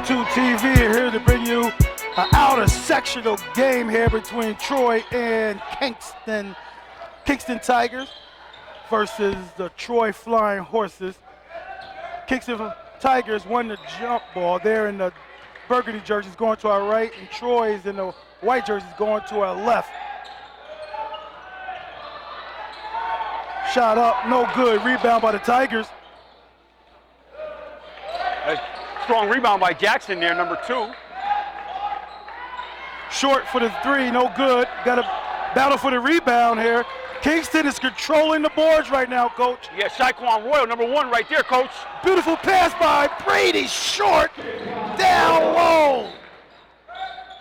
Section 2 TV here to bring you an out-of-sectional game here between Troy and Kingston Tigers versus the Troy Flying Horses. Kingston Tigers won the jump ball. They're in the burgundy jerseys going to our right, and Troy's in the white jerseys going to our left. Shot up, no good. Rebound by the Tigers. A strong rebound by Jackson there, number 2. Short for the 3, no good. Got a battle for the rebound here. Kingston is controlling the boards right now, Coach. Yeah, Shaquan Royal, number 1 right there, Coach. Beautiful pass by Brady, short, down low.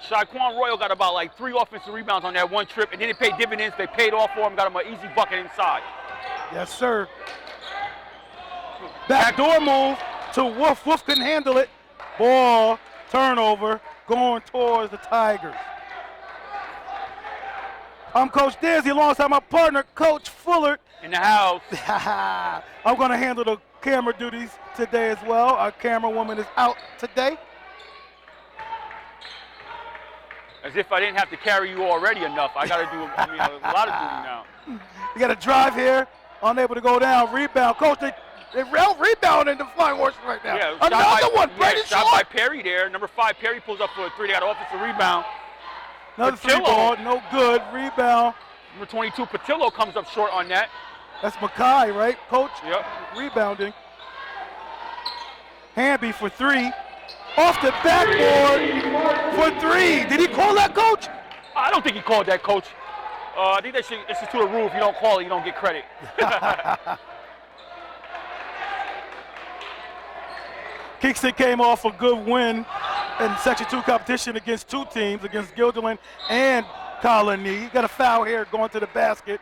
Shaquan Royal got about like 3 offensive rebounds on that one trip, and then it paid dividends. They paid off for him, got him an easy bucket inside. Yes, sir. Backdoor move to Wolf. Wolf couldn't handle it. Ball, turnover, going towards the Tigers. I'm Coach Danzy alongside my partner, Coach Fuller. In the house. I'm going to handle the camera duties today as well. Our camera woman is out today. As if I didn't have to carry you already enough. I got to do a lot of duty now. You got to drive here, unable to go down. Rebound. Coach, they rebounding the Flying Horses right now. Yeah, another one. Brady shot by Perry there. Number 5, Perry pulls up for a 3. They got an offensive rebound. Another 3 ball, no good. Rebound. Number 22, Patillo comes up short on that. That's Mackay, right, Coach? Yep. Rebounding. Hamby for 3. Off the backboard for 3. Did he call that, Coach? I don't think he called that, Coach. I think this is to the rule. If you don't call it, you don't get credit. Kingston came off a good win in Section 2 competition against 2 teams, against Guilderland and Colony. Got a foul here going to the basket.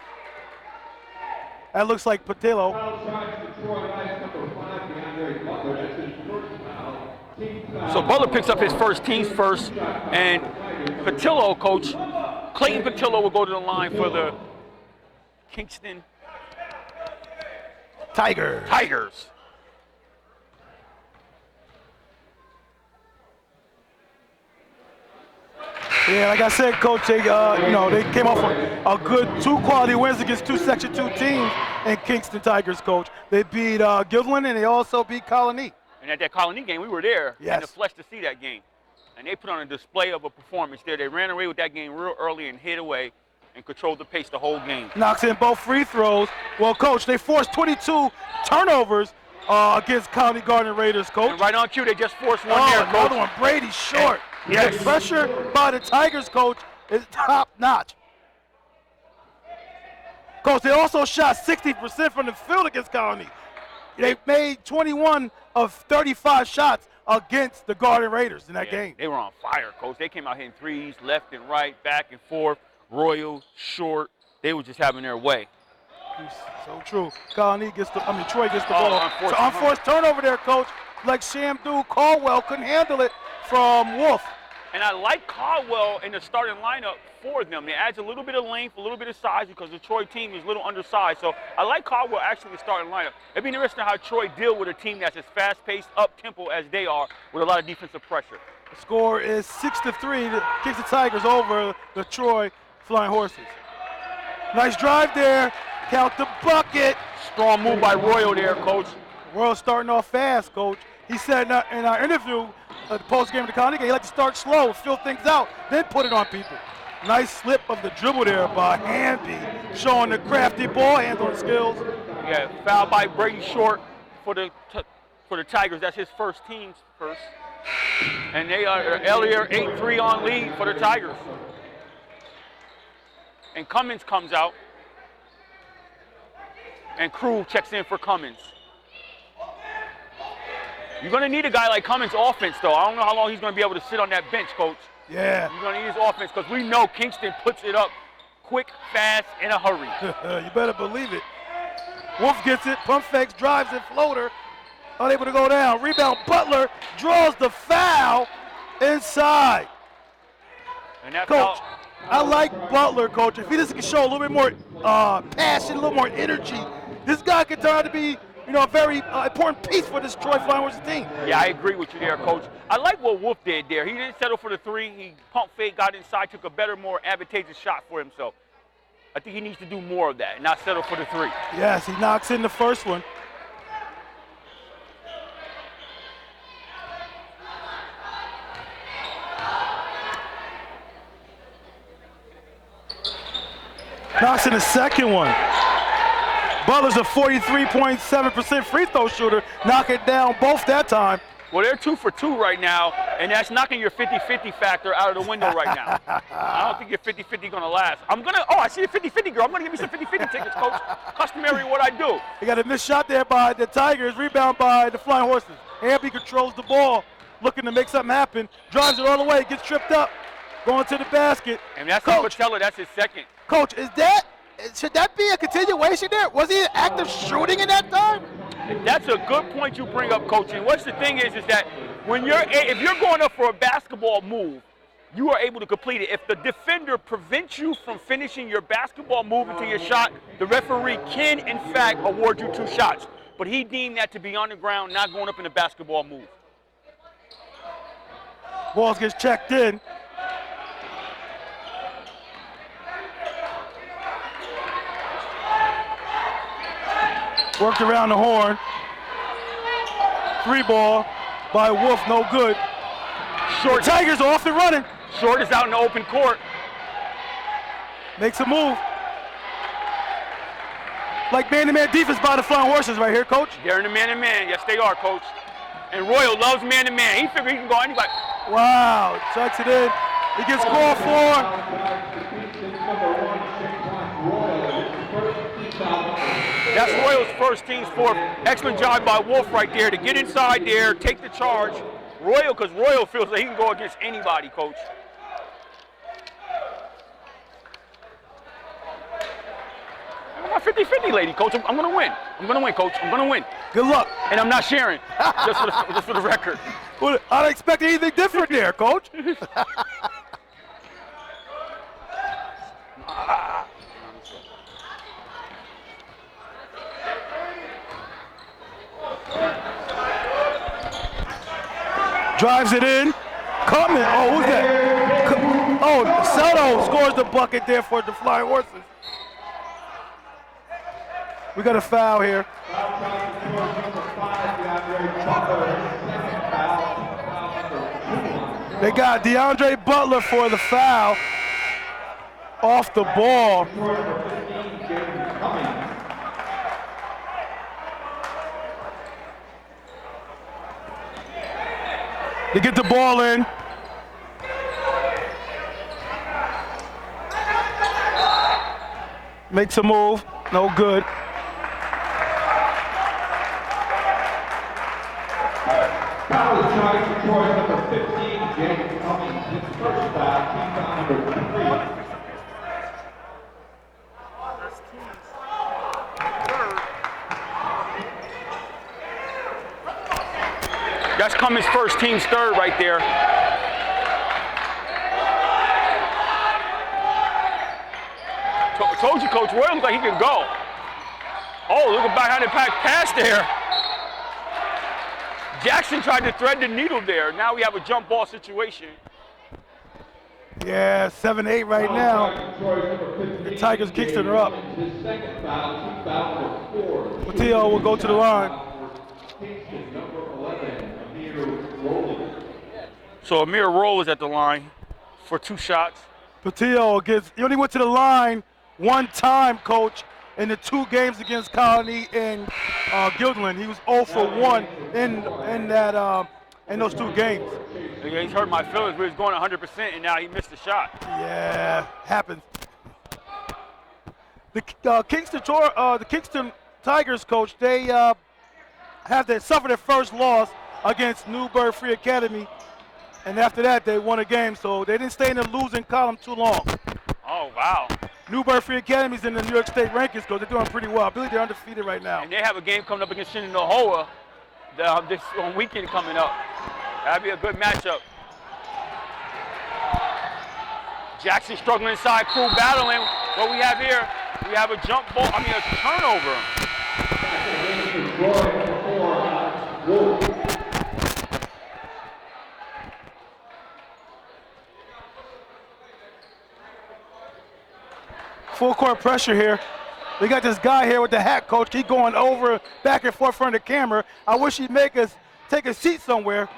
That looks like Patillo. So Butler picks up his first, team's first, and Patillo, Coach, Clayton Patillo will go to the line for the Kingston Tigers. Yeah, like I said, Coach, they came off a good 2 quality wins against 2 Section 2 teams in Kingston Tigers, Coach. They beat Guilderland and they also beat Colony. And at that Colony game, we were there in the flesh to see that game. And they put on a display of a performance there. They ran away with that game real early and hid away and controlled the pace the whole game. Knocks in both free throws. Well, Coach, they forced 22 turnovers against County Garden Raiders, Coach. And right on cue, they just forced one there, Coach. Another one, Brady short. Yes. The pressure by the Tigers, Coach, is top notch. Coach, they also shot 60% from the field against Colony. They made 21 of 35 shots against the Garden Raiders in that game. They were on fire, Coach. They came out hitting threes, left and right, back and forth. Royal, short. They were just having their way. So true. Troy gets the ball. So unforced turnover there, Coach. Like Shamdu Caldwell couldn't handle it from Wolf. And I like Caldwell in the starting lineup for them. It adds a little bit of length, a little bit of size because the Troy team is a little undersized. So I like Caldwell actually in the starting lineup. It'd be interesting how Troy deal with a team that's as fast-paced, up-tempo as they are with a lot of defensive pressure. The score is 6-3. The Kingston Tigers over the Troy Flying Horses. Nice drive there. Count the bucket. Strong move by Royal there, Coach. Royal starting off fast, Coach. He said in our interview, the post-game of the County game, he liked to start slow, fill things out, then put it on people. Nice slip of the dribble there by Hamby, showing the crafty ball handling skills. Yeah, foul by Brady Short for the Tigers. That's his team's first. And they are earlier 8-3 on lead for the Tigers. And Cummins comes out. And Crew checks in for Cummins. You're going to need a guy like Cummins offense, though. I don't know how long he's going to be able to sit on that bench, Coach. Yeah. You're going to need his offense because we know Kingston puts it up quick, fast, in a hurry. You better believe it. Wolf gets it, pump fakes, drives it, floater. Unable to go down. Rebound, Butler draws the foul inside. And that Coach, foul, I like Butler, Coach. If he just can show a little bit more passion, a little more energy, this guy could turn out to be a very important piece for this Troy Flying Horses team. Yeah, I agree with you there, Coach. I like what Wolf did there. He didn't settle for the 3. He pump fake, got inside, took a better, more advantageous shot for himself. I think he needs to do more of that and not settle for the 3. Yes, he knocks in the first one. Knocks in the second one. Butler's a 43.7% free throw shooter. Knock it down both that time. Well, they're 2 for 2 right now, and that's knocking your 50-50 factor out of the window right now. I don't think your 50-50 gonna last. I see a 50-50 girl. I'm gonna give me some 50-50 tickets, Coach. Customary what I do. They got a missed shot there by the Tigers, rebound by the Flying Horses. Amby controls the ball, looking to make something happen, drives it all the way, gets tripped up, going to the basket. And that's Coach, Patella, that's his second. Coach, should that be a continuation there? Was he active shooting in that time? That's a good point you bring up, Coach. And what's the thing is that if you're going up for a basketball move, you are able to complete it. If the defender prevents you from finishing your basketball move into your shot, the referee can, in fact, award you 2 shots. But he deemed that to be on the ground, not going up in a basketball move. Balls gets checked in. Worked around the horn. 3 ball by Wolf, no good. Short. The Tigers are off and running. Short is out in the open court. Makes a move. Like man-to-man defense by the Flying Horses right here, Coach. They're in the man-to-man. Yes, they are, Coach. And Royal loves man-to-man. He figured he can go anybody. Wow, checks it in. He gets called for. That's Royal's first, team's 4th. Excellent job by Wolf right there to get inside there, take the charge. Royal, because Royal feels that he can go against anybody, Coach. I'm a 50-50 lady, Coach. I'm going to win. I'm going to win, Coach. I'm going to win. Good luck. And I'm not sharing, just for the record. Well, I don't expect anything different there, Coach. Drives it in. Coming. Oh, who's that? Oh, Soto scores the bucket there for the Flying Horses. We got a foul here. They got DeAndre Butler for the foul off the ball. They get the ball in. Makes a move, no good. Foul is charged for Troy number 15, James Cummings. His first foul, team foul number 3. That's Cummins' first, team's 3rd right there. Told you, Coach, Royal looks like he can go. Oh, look at behind the pass there. Jackson tried to thread the needle there. Now we have a jump ball situation. Yeah, 7-8 right now. The Tigers Kingston are up. Matteo will go to the line. So Amir Roll is at the line for 2 shots. Patillo he only went to the line 1 time, Coach, in the 2 games against Colony and Guilderland. He was 0 for 1 in those 2 games. Yeah, he's hurt my feelings. We was going 100%, and now he missed the shot. Yeah, happens. The Kingston Tigers, Coach, they suffered their first loss against Newburgh Free Academy, and after that they won a game, so they didn't stay in the losing column too long. Oh, wow. Newburgh Free Academy's in the New York State rankings, Coach. They're doing pretty well. I believe they're undefeated right now. And they have a game coming up against Shenandoah this weekend coming up. That'd be a good matchup. Jackson struggling inside, Crew battling. What we have here, we have a jump ball, a turnover. for Troy, number 4, Alex Wolf. Full court pressure here. We got this guy here with the hat, coach. Keep going over, back and forth in front of the camera. I wish he'd make us take a seat somewhere.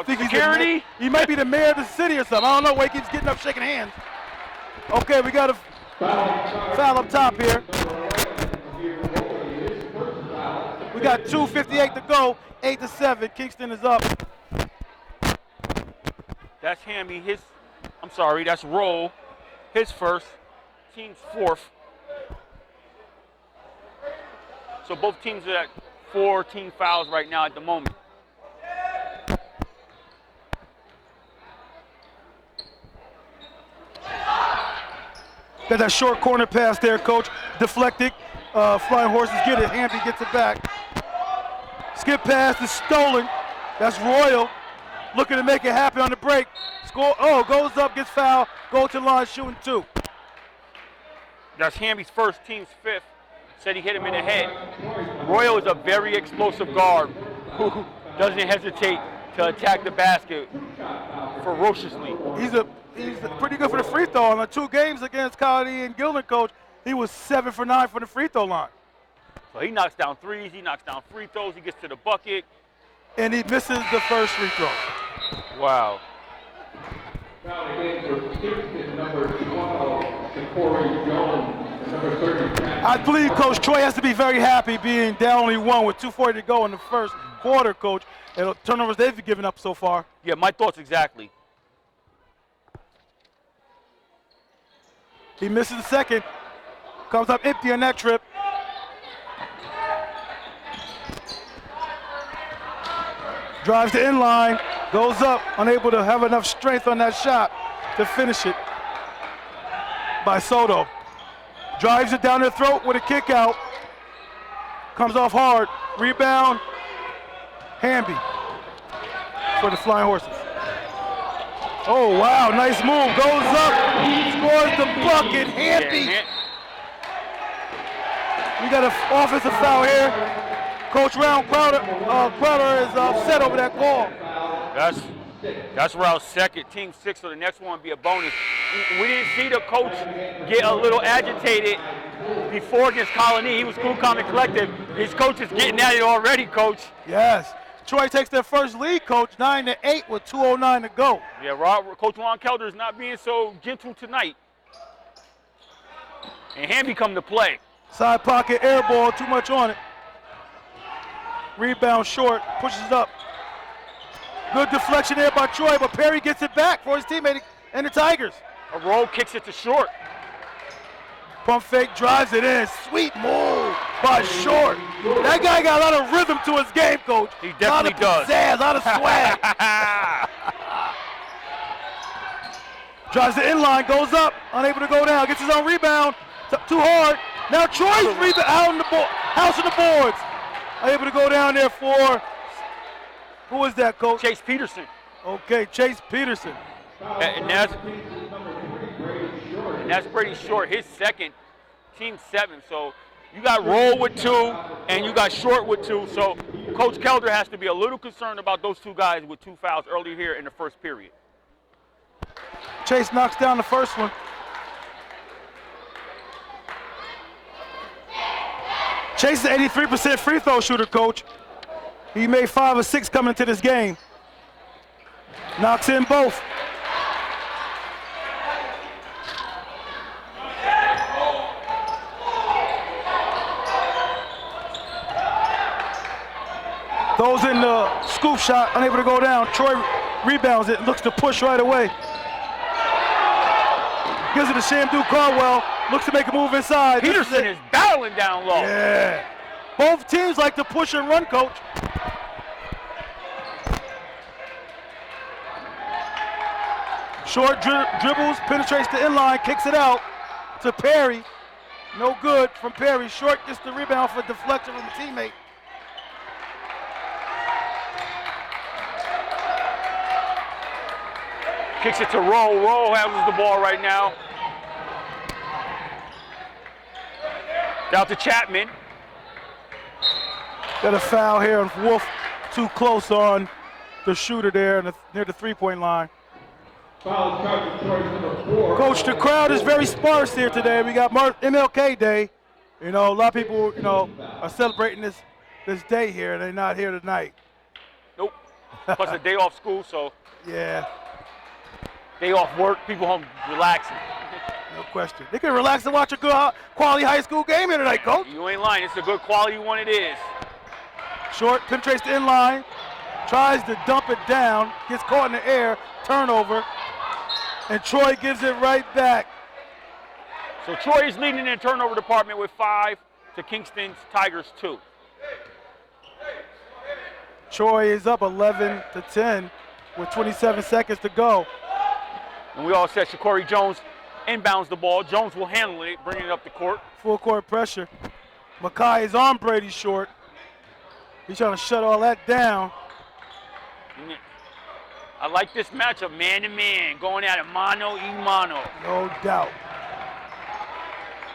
Security? He might be the mayor of the city or something. I don't know why he keeps getting up, shaking hands. Okay, we got a foul up top here. We got 2:58 to go, 8-7. Kingston is up. That's Hammy. That's Roll. His first. Team's fourth. So both teams are at 4 team fouls right now at the moment. Got that short corner pass there, coach. Deflected. Flying Horses get it. Hamby gets it back. Skip pass is stolen. That's Royal. Looking to make it happen on the break. Score. Oh, goes up, gets fouled. Go to the line, shooting 2. That's Hamby's first, team's fifth. Said he hit him in the head. Royal is a very explosive guard who doesn't hesitate to attack the basket ferociously. He's pretty good for the free throw. On the 2 games against Colony and Gilman, coach, he was 7 for 9 from the free throw line. So he knocks down threes, he knocks down free throws, he gets to the bucket. And he misses the first free throw. Wow. Foul again for Kingston, number 12, to Corey Jones, and number 30. I believe Coach Troy has to be very happy being down only 1 with 2:40 to go in the first quarter, coach. And the turnovers they've given up so far. Yeah, my thoughts exactly. He misses the second. Comes up empty on that trip. Drives the inline, goes up, unable to have enough strength on that shot to finish it by Soto. Drives it down their throat with a kick out. Comes off hard. Rebound, Hamby for the Flying Horses. Oh, wow, nice move. Goes up, scores the bucket. Hamby. We got an offensive foul here. Coach Crowder is upset over that call. That's Raul's second, team 6, so the next one would be a bonus. We didn't see the coach get a little agitated before against Colony. He was cool, calm, and collective. His coach is getting at it already, coach. Yes. Troy takes their first lead, coach, 9-8 with 2:09 to go. Yeah, Coach Ron Kelder is not being so gentle tonight. And Hamby come to play. Side pocket air ball, too much on it. Rebound short, pushes up. Good deflection there by Troy, but Perry gets it back for his teammate and the Tigers. A roll kicks it to Short. Pump fake, drives it in. Sweet move by Short. That guy got a lot of rhythm to his game, coach. He definitely does. A lot of swag. Drives the inline, goes up, unable to go down, gets his own rebound. Too hard. Now Troy's rebound out in the house on the boards. Able to go down there for, who is that, coach? Chase Peterson. Okay, Chase Peterson. And that's Brady Short, his second, team 7. So you got Roll with 2 and you got Short with 2. So Coach Kelder has to be a little concerned about those 2 guys with 2 fouls earlier here in the first period. Chase knocks down the first one. Chase is an 83% free throw shooter, coach. He made 5 or 6 coming into this game. Knocks in both. Those in the scoop shot, unable to go down. Troy rebounds it, looks to push right away. Gives it to Shamdu Caldwell, looks to make a move inside. Peterson is battling down low. Yeah. Both teams like to push and run, coach. Short dribbles, penetrates the inline, kicks it out to Perry. No good from Perry. Short gets the rebound for deflection from a teammate. Kicks it to Roll. Roll handles the ball right now. Down to Chapman. Got a foul here, and Wolf too close on the shooter there near the three-point line. Foul charging Troy's number 4. Coach, the crowd is very sparse here today. We got MLK Day. You know, a lot of people, are celebrating this day here, and they're not here tonight. Nope. Plus a day off school, so Yeah, day off work, people home relaxing. no question. They can relax and watch a good quality high school game here tonight, Coach. You ain't lying. It's a good quality one. It is. Short, penetrates the inline, tries to dump it down, gets caught in the air, turnover, and Troy gives it right back. So Troy is leading in the turnover department with 5 to Kingston Tigers 2. Troy is up 11-10 with 27 seconds to go. And we all said Shakori Jones inbounds the ball. Jones will handle it, bringing it up the court. Full court pressure. Makai is on Brady Short. He's trying to shut all that down. I like this matchup, man-to-man, going at it mano-y-mano. No doubt.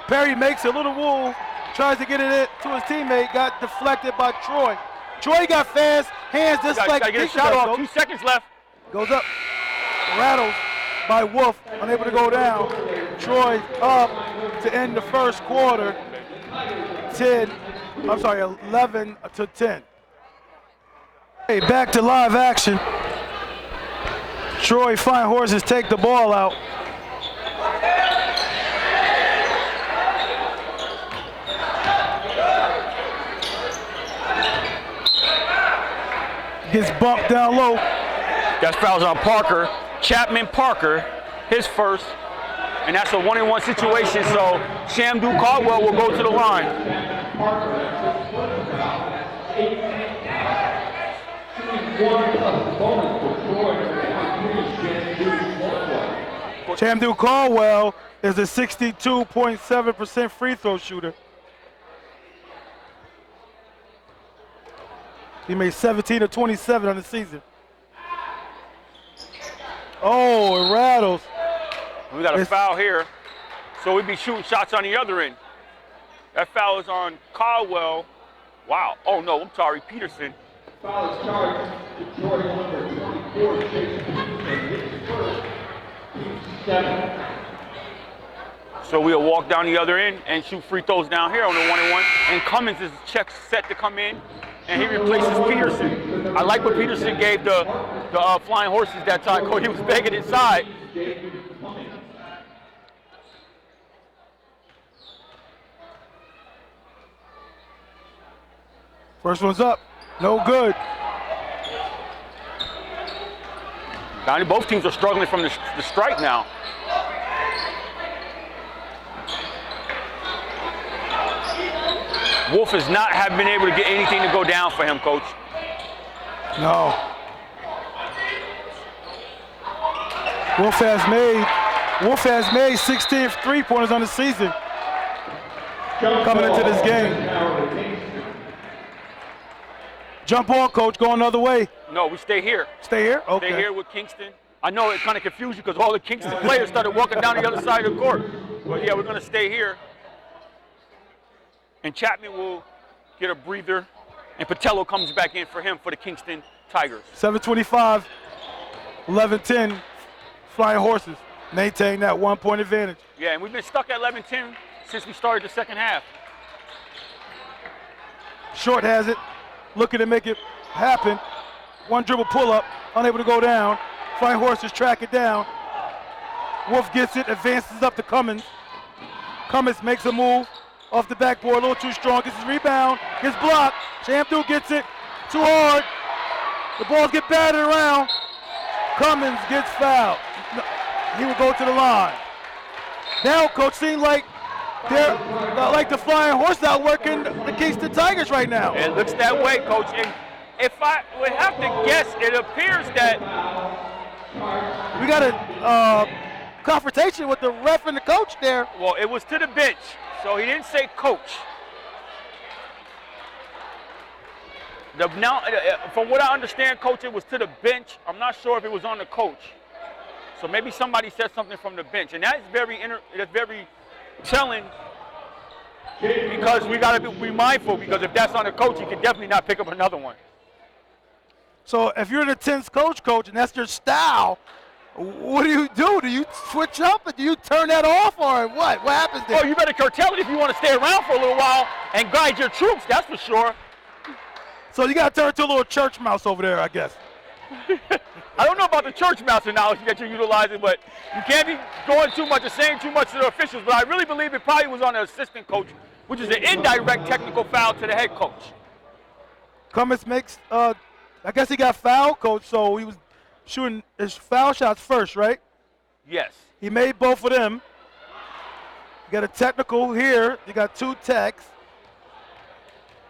Perry makes a little move, tries to get it to his teammate, got deflected by Troy. Troy got fast hands just like Gotta get a Kingston shot does, off. Coach. 2 seconds left. Goes up, rattles by Wolf, unable to go down. Troy up to end the first quarter, 11-10. Hey, back to live action. Troy Flying Horses take the ball out. Gets bumped down low. Got fouls on Parker. Chapman Parker, his first. And that's a 1-on-1 situation, so Shamdu Caldwell will go to the line. Shamdu Caldwell is a 62.7% free throw shooter. He made 17 of 27 on the season. Oh, it rattles. We got a foul here, so we'd be shooting shots on the other end. That foul is on Caldwell. Wow. Oh, no, I'm sorry, Peterson. Foul is charged to Troy number 24, Jason Peterson. 7. So we'll walk down the other end and shoot free throws down here on the 1-on-1. And Cummins is set to come in, and he replaces Peterson. I like what Peterson gave the Flying Horses that time. He was begging inside. First one's up. No good. Donnie, both teams are struggling from the strike now. Wolf has not been able to get anything to go down for him, Coach. No. Wolf has made 16 3-pointers on the season coming into this game. Jump on, Coach, go another way. No, we stay here. Stay here? Okay. Stay here with Kingston. I know it kind of confused you because all the Kingston players started walking down the other side of the court. But yeah, we're going to stay here. And Chapman will get a breather. And Patello comes back in for him for the Kingston Tigers. 7:25, 11-10, Flying Horses maintain that 1-point advantage. Yeah, and we've been stuck at 11-10 since we started the second half. Short has it, looking to make it happen. One dribble pull-up, unable to go down. Flying Horses track it down. Wolf gets it, advances up to Cummins. Cummins makes a move off the backboard, a little too strong, gets his rebound, gets blocked. Shamdu gets it, too hard. The balls get batted around. Cummins gets fouled. He will go to the line. Now, Coach, seems like they're like the Flying Horses outworking the Kingston Tigers right now. It looks that way, Coach. And if I would have to guess, it appears that we got a confrontation with the ref and the coach there. well, it was to the bench, so he didn't say coach. From what I understand, Coach, it was to the bench. I'm not sure if it was on the coach. So maybe somebody said something from the bench, and that's very telling because we got to be mindful, because if that's on the coach, he can definitely not pick up another one. So if you're the 10th coach, and that's your style, what do you do? Do you switch up, or do you turn that off, or what? What happens there? Oh, you better curtail it if you want to stay around for a little while and guide your troops, that's for sure. So you got to turn to a little church mouse over there, I guess. I don't know about the church mouse analogy that you're utilizing, but you can't be going too much or saying too much to the officials. But I really believe it probably was on the assistant coach, which is an indirect technical foul to the head coach. Cummins makes, I guess he got fouled, coach, so he was shooting his foul shots first, right? Yes. He made both of them. You got a technical here. You got two techs.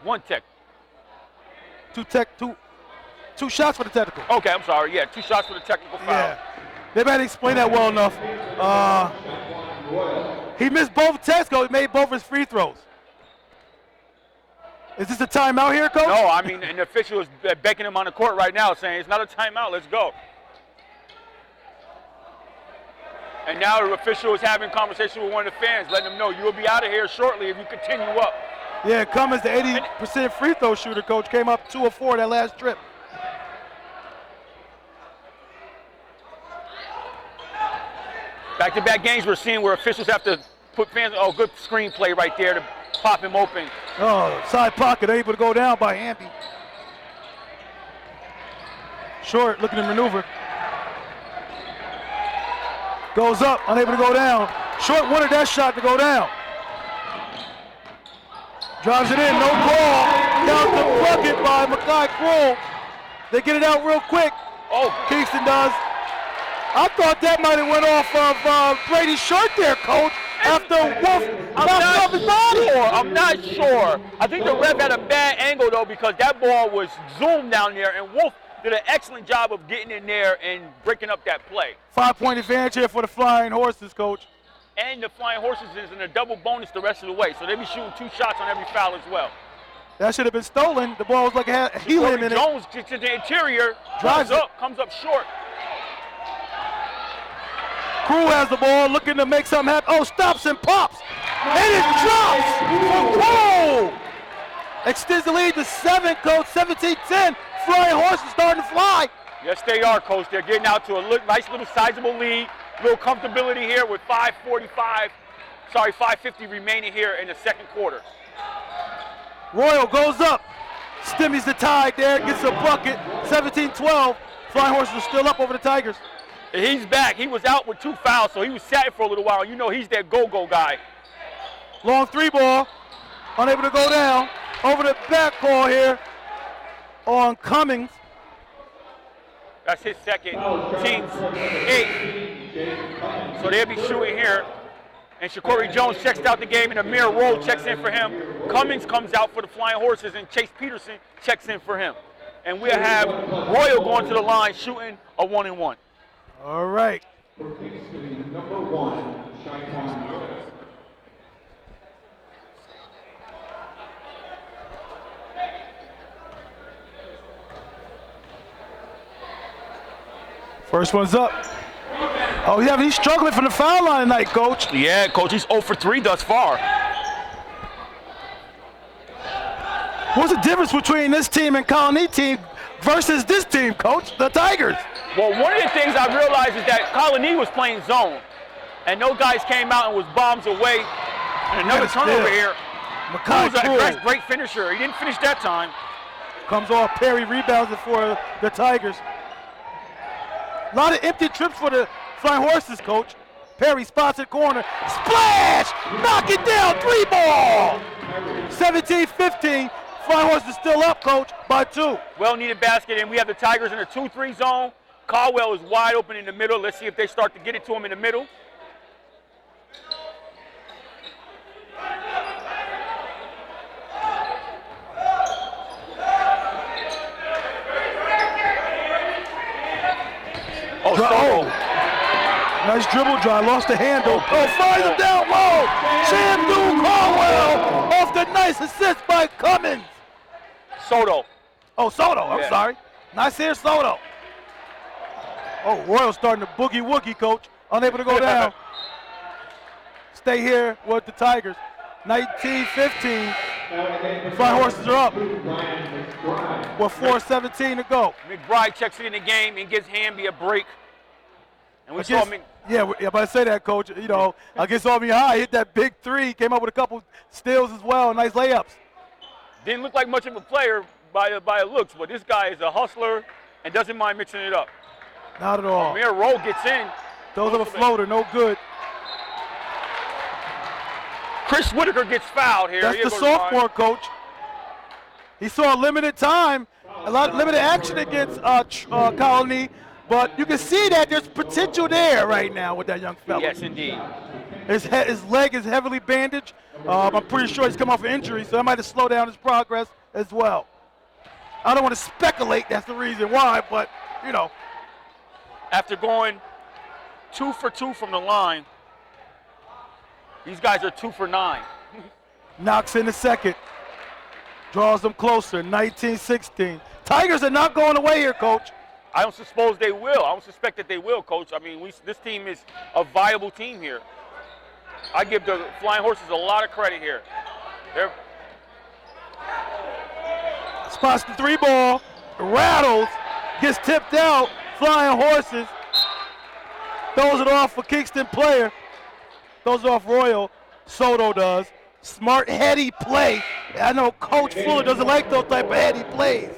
One tech. Two shots for the technical. Okay, I'm sorry. Yeah, 2 shots for the technical foul. Yeah. They better explain that well enough. He missed both techs, coach. He made both his free throws. Is this a timeout here, coach? No, I mean, an official is beckoning him on the court right now saying it's not a timeout, let's go. And now the official is having a conversation with one of the fans, letting them know you'll be out of here shortly if you continue up. Yeah, Cummins, the 80% free throw shooter, coach, came up 2 of 4 that last trip. Back-to-back games we're seeing where officials have to put fans, oh, good screenplay right there to pop him open. Oh, side pocket, able to go down by Hamby. Short, looking to maneuver. Goes up, unable to go down. Short wanted that shot to go down. Drives it in, no call. Down the bucket by Makai Kroll. They get it out real quick. Oh, Kingston does. I thought that might have went off of Brady's shirt there, coach, after Wolf knocked off his body. I'm not sure. I think the ref had a bad angle, though, because that ball was zoomed down there, and Wolf did an excellent job of getting in there and breaking up that play. 5-point advantage here for the Flying Horses, coach. And the Flying Horses is in a double bonus the rest of the way, so they be shooting 2 shots on every foul as well. That should have been stolen. The ball was like it had helium in it. Jones gets to the interior, Drives comes up short. Crew has the ball, looking to make something happen. Oh, stops and pops. And it drops for Crew. Extends the lead to 7, coach, 17-10. Flying Horses starting to fly. Yes, they are, coach. They're getting out to a nice little sizable lead. Little comfortability here with 5:50 remaining here in the second quarter. Royal goes up. Stimmies the tide there, gets a bucket. 17-12. Flying Horses are still up over the Tigers. He's back. He was out with 2 fouls, so he was sat for a little while. You know he's that go-go guy. Long 3 ball. Unable to go down. Over the back call here on Cummings. That's his second, team's 8th. So they'll be shooting here. And Shakori Jones checks out the game, and Amir Rowe checks in for him. Cummings comes out for the Flying Horses, and Chase Peterson checks in for him. And we'll have Royal going to the line shooting a 1-and-1. All right. For Kingston, number 1, Shaitan Yoda. First one's up. Oh, yeah, he's struggling from the foul line tonight, coach. Yeah, coach, he's 0 for 3 thus far. What's the difference between this team and Colony team versus this team, coach, the Tigers? Well, one of the things I realized is that Colony was playing zone, and those guys came out and was bombs away. And another turnover here. Makai Kroll, great finisher. He didn't finish that time. Comes off, Perry rebounds it for the Tigers. A lot of empty trips for the Flying Horses, coach. Perry spots it corner. Splash! Knock it down, 3 ball! 17-15. Flying Horses is still up, coach, by 2. Well-needed basket, and we have the Tigers in a 2-3 zone. Caldwell is wide open in the middle. Let's see if they start to get it to him in the middle. Nice dribble drive, lost the handle. Oh, finds him down low. Shamdu Caldwell off the nice assist by Cummins. Soto. Oh, Soto, I'm sorry. Nice here, Soto. Oh, Royal starting to boogie-woogie, coach. Unable to go down. Stay here with the Tigers. 19-15. Flying Horses are up with 4:17 to go. McBride checks it in the game and gives Hamby a break. And we saw him. Yeah, I'm about to say that, Coach. You know, against Army High, hit that big three, came up with a couple steals as well, nice layups. Didn't look like much of a player by the looks, but this guy is a hustler and doesn't mind mixing it up. Not at all. Amir Rowe gets in. Those are a floater, no good. Chris Whitaker gets fouled here. That's the sophomore, Coach. He saw limited time, a lot of limited action against Colony, but you can see that there's potential there right now with that young fella. Yes, indeed. His leg is heavily bandaged. I'm pretty sure he's come off an injury, so that might have slowed down his progress as well. I don't want to speculate that's the reason why, but, you know. After going 2 for 2 from the line, these guys are 2 for 9. Knocks in the second. Draws them closer, 19-16. Tigers are not going away here, Coach. I don't suppose they will. I don't suspect that they will, Coach. I mean, this team is a viable team here. I give the Flying Horses a lot of credit here. Spots the three ball, rattles, gets tipped out. Flying Horses throws it off for Kingston player. Throws it off Royal. Soto does. Smart, heady play. I know Coach Fuller doesn't like those type of heady plays.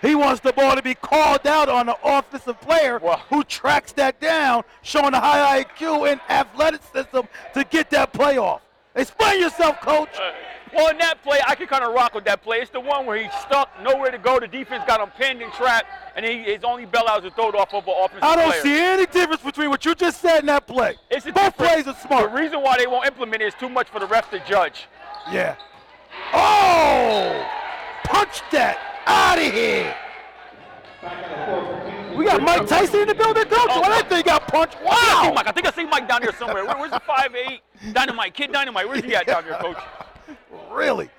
He wants the ball to be called out on the offensive player who tracks that down, showing the high IQ and athleticism to get that play off. Explain yourself, Coach. Well, in that play, I can kind of rock with that play. It's the one where he's stuck, nowhere to go. The defense got him pinned and trapped, and his only bailout is to throw it off of an offensive player. I don't see any difference between what you just said and that play. Both plays are smart. The reason why they won't implement it is too much for the ref to judge. Yeah. Oh! Punch that out of here. We got Mike Tyson in the building, Coach. Well, that thing got punched. Wow! I think I see Mike down there somewhere. Where's the 5'8" Dynamite? Kid Dynamite. Where's he at down there, Coach? Really?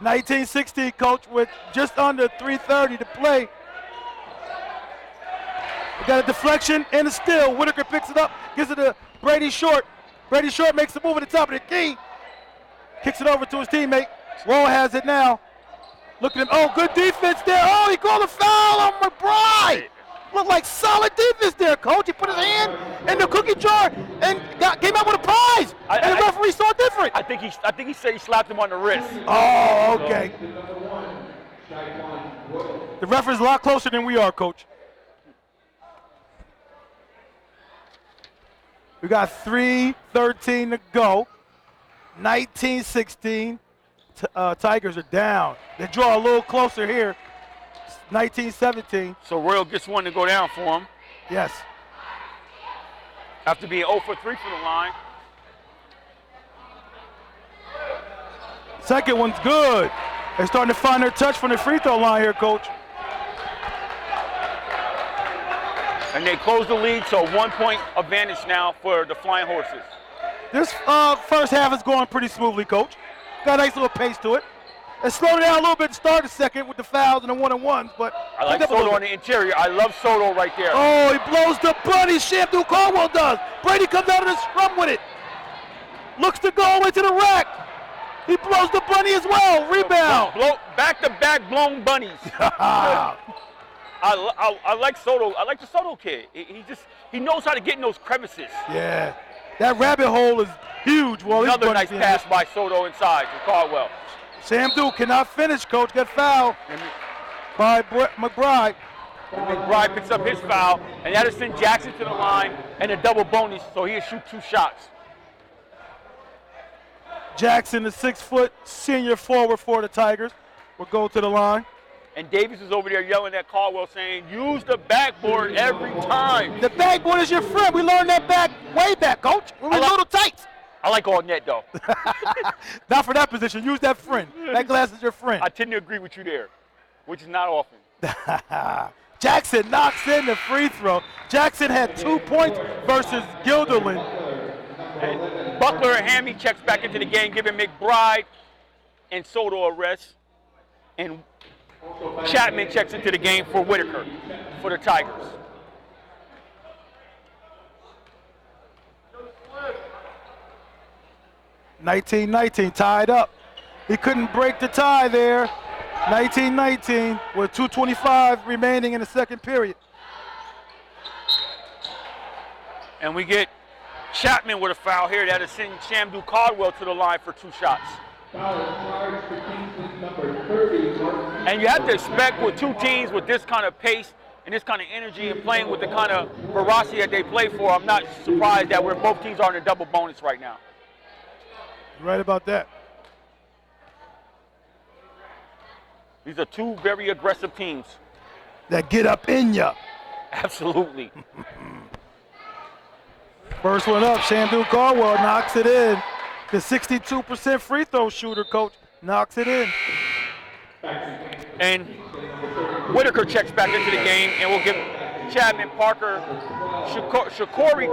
19-16, Coach, with just under 3:30 to play. We got a deflection and a steal. Whitaker picks it up, gives it to Brady Short. Brady Short makes the move at the top of the key. Kicks it over to his teammate. Rowe has it now. Look at him. Oh, good defense there. Oh, he called a foul on McBride. Looked like solid defense there, Coach. He put his hand in the cookie jar and came out with a prize. And the referee saw it different. I think he said he slapped him on the wrist. Oh, okay. The referee's a lot closer than we are, Coach. We got 3:13 to go. 19-16. Tigers are down. They draw a little closer here. 19-17. So Royal gets one to go down for him. Yes. After being 0 for 3 from the line. Second one's good. They're starting to find their touch from the free throw line here, Coach. And they close the lead, so 1 point advantage now for the Flying Horses. This first half is going pretty smoothly, Coach. Got a nice little pace to it. It slowed it down a little bit to start the second with the fouls and the one-on-ones, but I like Soto on the interior. I love Soto right there. Oh, he blows the bunny. Shamdu Caldwell does. Brady comes out of the scrum with it. Looks to go away to the rack. He blows the bunny as well. Rebound. Back-to-back blown bunnies. I like Soto. I like the Soto kid. He knows how to get in those crevices. Yeah. That rabbit hole is huge. Well, another nice pass by Soto inside to Caldwell. Shamdu cannot finish, Coach. Got fouled by McBride. McBride picks up his foul, and that'll send Jackson to the line and a double bonus, so he'll shoot 2 shots. Jackson, the 6-foot senior forward for the Tigers, will go to the line. And Davis is over there yelling at Caldwell saying, use the backboard every time. The backboard is your friend. We learned that way back, Coach. We were little tight. I like all net, though. Not for that position. Use that friend. That glass is your friend. I tend to agree with you there, which is not often. Jackson knocks in the free throw. Jackson had 2 points versus Gilderland. And Buckler and Hammy checks back into the game, giving McBride and Soto a rest. And Chapman checks into the game for Whitaker, for the Tigers. 19-19, tied up. He couldn't break the tie there. 19-19 with 2:25 remaining in the second period. And we get Chapman with a foul here. That'll send Shamdu Caldwell to the line for 2 shots. Foul is charged for Kingston number 30. And you have to expect with 2 teams with this kind of pace and this kind of energy and playing with the kind of ferocity that they play for, I'm not surprised that where both teams are in a double bonus right now. You're right about that. These are 2 very aggressive teams. That get up in ya. Absolutely. First one up, Shamdu Caldwell knocks it in. The 62% free throw shooter, coach, knocks it in. And Whitaker checks back into the game, and we'll give Chapman, Parker, Shakori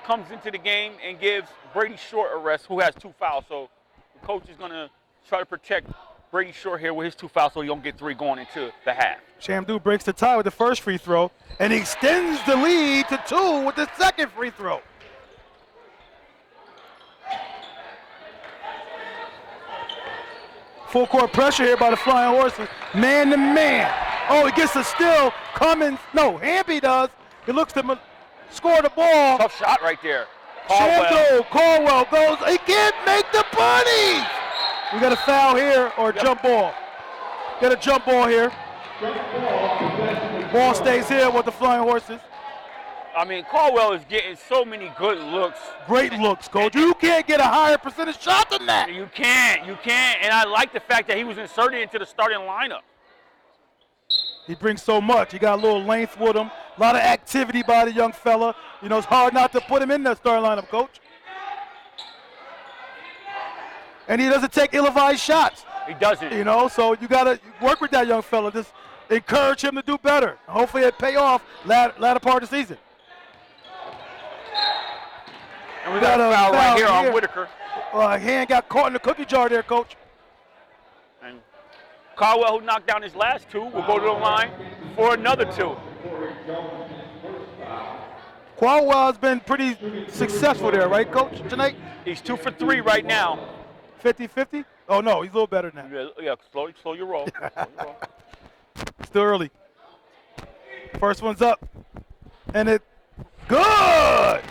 comes into the game and gives Brady Short a rest, who has 2 fouls. So the coach is going to try to protect Brady Short here with his 2 fouls so he don't get 3 going into the half. Shamdu breaks the tie with the first free throw and extends the lead to 2 with the second free throw. Full court pressure here by the Flying Horses. Man to man. Oh, he gets a steal. Cummins, no, Hamby does. He looks to score the ball. Tough shot right there. Caldwell goes, he can't make the bunnies. We got a foul here or a jump ball. Got a jump ball here. Ball stays here with the Flying Horses. I mean, Caldwell is getting so many good looks. Great looks, coach. You can't get a higher percentage shot than that. You can't. And I like the fact that he was inserted into the starting lineup. He brings so much. He got a little length with him. A lot of activity by the young fella. You know, it's hard not to put him in that starting lineup, coach. And he doesn't take ill-advised shots. He doesn't. You know, so you got to work with that young fella. Just encourage him to do better. Hopefully it pay off latter part of the season. And we got a foul right here on Whitaker. Hand got caught in the cookie jar there, coach. And Caldwell, who knocked down his last 2, will go to the line for another 2. Caldwell's been pretty successful there, right, Coach Janae? He's 2 for 3 right now. 50-50? Oh, no, he's a little better now. Yeah, slow your roll. Still early. First one's up. And it good!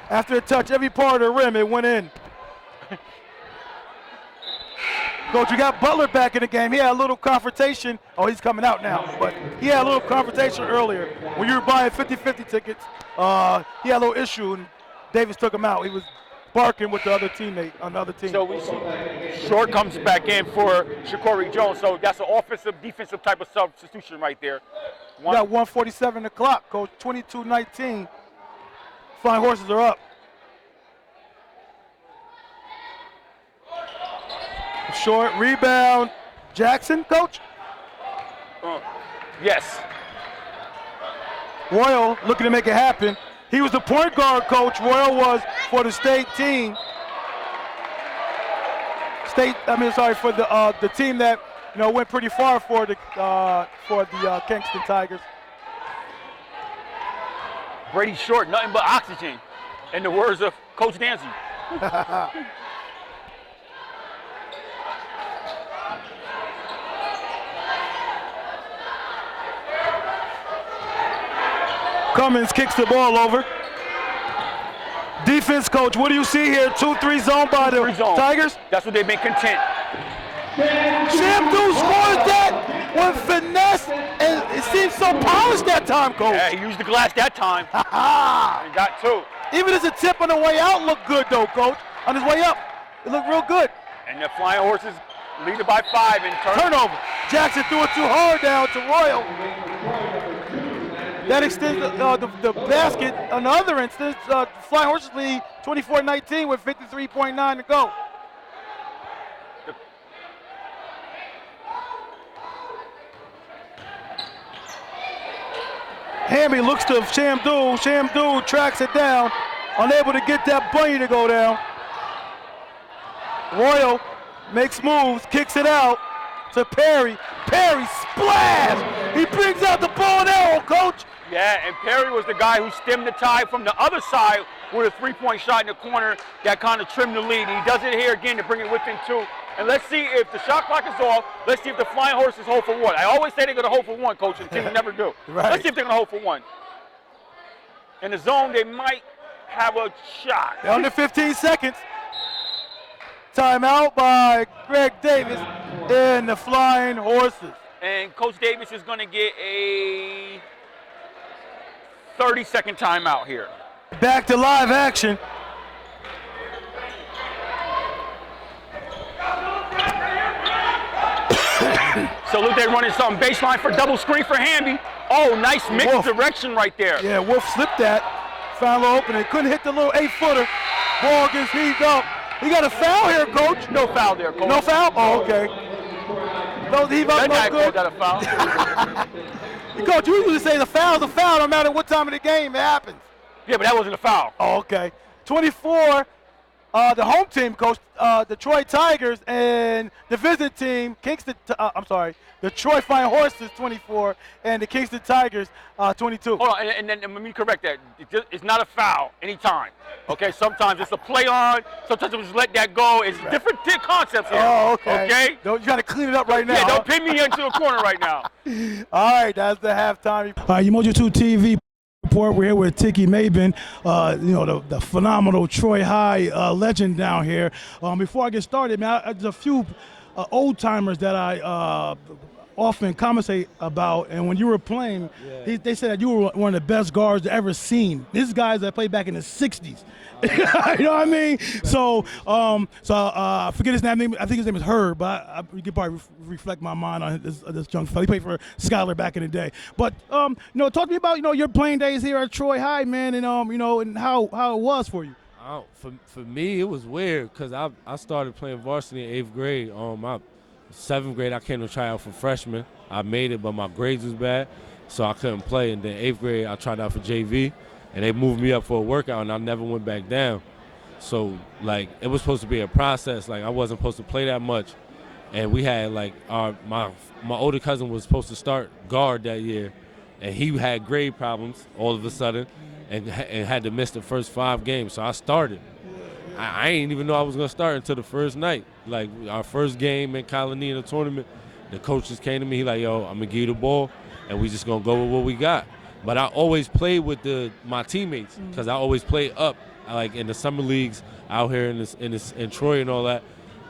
After it touched every part of the rim, it went in. Coach, you got Butler back in the game. He had a little confrontation. Oh, he's coming out now. But he had a little confrontation earlier. When you were buying 50-50 tickets, he had a little issue, and Davis took him out. He was barking with the other teammate on the other team. So we see Short comes back in for Shakori Jones. So that's an offensive, defensive type of substitution right there. We got 1:47 the clock, Coach. 22-19. Flying Horses are up. Short rebound. Jackson, Coach? Yes. Royal looking to make it happen. He was the point guard, Coach. Royal was for the state team. For the team that went pretty far for the Kingston Tigers. Brady Short, nothing but oxygen, in the words of Coach Dancy. Cummins kicks the ball over. Defense, Coach, what do you see here? 2-3 zone by the Tigers? That's what they've been content. Shamdu scores that with finesse, and it seems so polished that time, Coach. Yeah, he used the glass that time. And got 2. Even as a tip on the way out looked good, though, Coach. On his way up, it looked real good. And the Flying Horses lead it by 5 and turnover. Jackson threw it too hard down to Royal. That extends the basket. Another instance, Flying Horses lead 24-19 with 53.9 to go. Hamby looks to Shamdu. Shamdu tracks it down, unable to get that bunny to go down. Royal makes moves, kicks it out to Perry. Perry splash! He brings out the bow and arrow, Coach. Yeah, and Perry was the guy who stemmed the tide from the other side with a three-point shot in the corner that kind of trimmed the lead. And he does it here again to bring it within 2. And let's see if the shot clock is off. Let's see if the Flying Horses hold for 1. I always say they're going to hold for 1, Coach, and the team never do. Right. Let's see if they're going to hold for 1. In the zone, they might have a shot. They're under 15 seconds. Timeout by Greg Davis and the Flying Horses. And Coach Davis is going to get a 30-second timeout here. Back to live action. So look, they're running something baseline for double screen for Hamby. Oh, nice mixed direction right there. Yeah, Wolf slipped that. Found a little opening. Couldn't hit the little 8-footer. Ball gets heaved up. He got a foul here, Coach. No foul there, Coach. No foul? Oh, okay. Don't heave up, no good. That a foul. Coach, you usually say the foul's a foul no matter what time of the game it happens. Yeah, but that wasn't a foul. Oh, okay. 24, the home team, Coach, the Troy Tigers, and the visiting team, the Troy Flying Horses, 24, and the Kingston Tigers, 22. Hold on, and then let me correct that. It's not a foul anytime. Okay, sometimes it's a play on. Sometimes we just let that go. It's different concepts here. Oh, okay. Okay? You got to clean it up right now. Yeah, don't pin me into a corner right now. All right, that's the halftime. All right, Umoja 2 TV report. We're here with Tiki Mabin, the phenomenal Troy High legend down here. Before I get started, man, there's a few old timers that I often commentate about, and when you were playing, they said that you were one of the best guards ever seen. These guys that played back in the 60s. You know what I mean? So I forget his name. I think his name is Herb, but you could probably reflect my mind on this young fella. He played for Schuyler back in the day. But talk to me about your playing days here at Troy High, man, and and how it was for you. For me, it was weird because I started playing varsity in 8th grade. My 7th grade, I came to try out for freshman. I made it, but my grades was bad, so I couldn't play. And then 8th grade, I tried out for JV, and they moved me up for a workout, and I never went back down. So, it was supposed to be a process. I wasn't supposed to play that much. And we had, my older cousin was supposed to start guard that year, and he had grade problems all of a sudden and had to miss the first 5 games. So I started. I didn't even know I was going to start until the first night. Our first game in Colony in the tournament, the coaches came to me. He yo, I'm going to give you the ball, and we just going to go with what we got. But I always played with my teammates because I always played up, in the summer leagues out here in Troy and all that.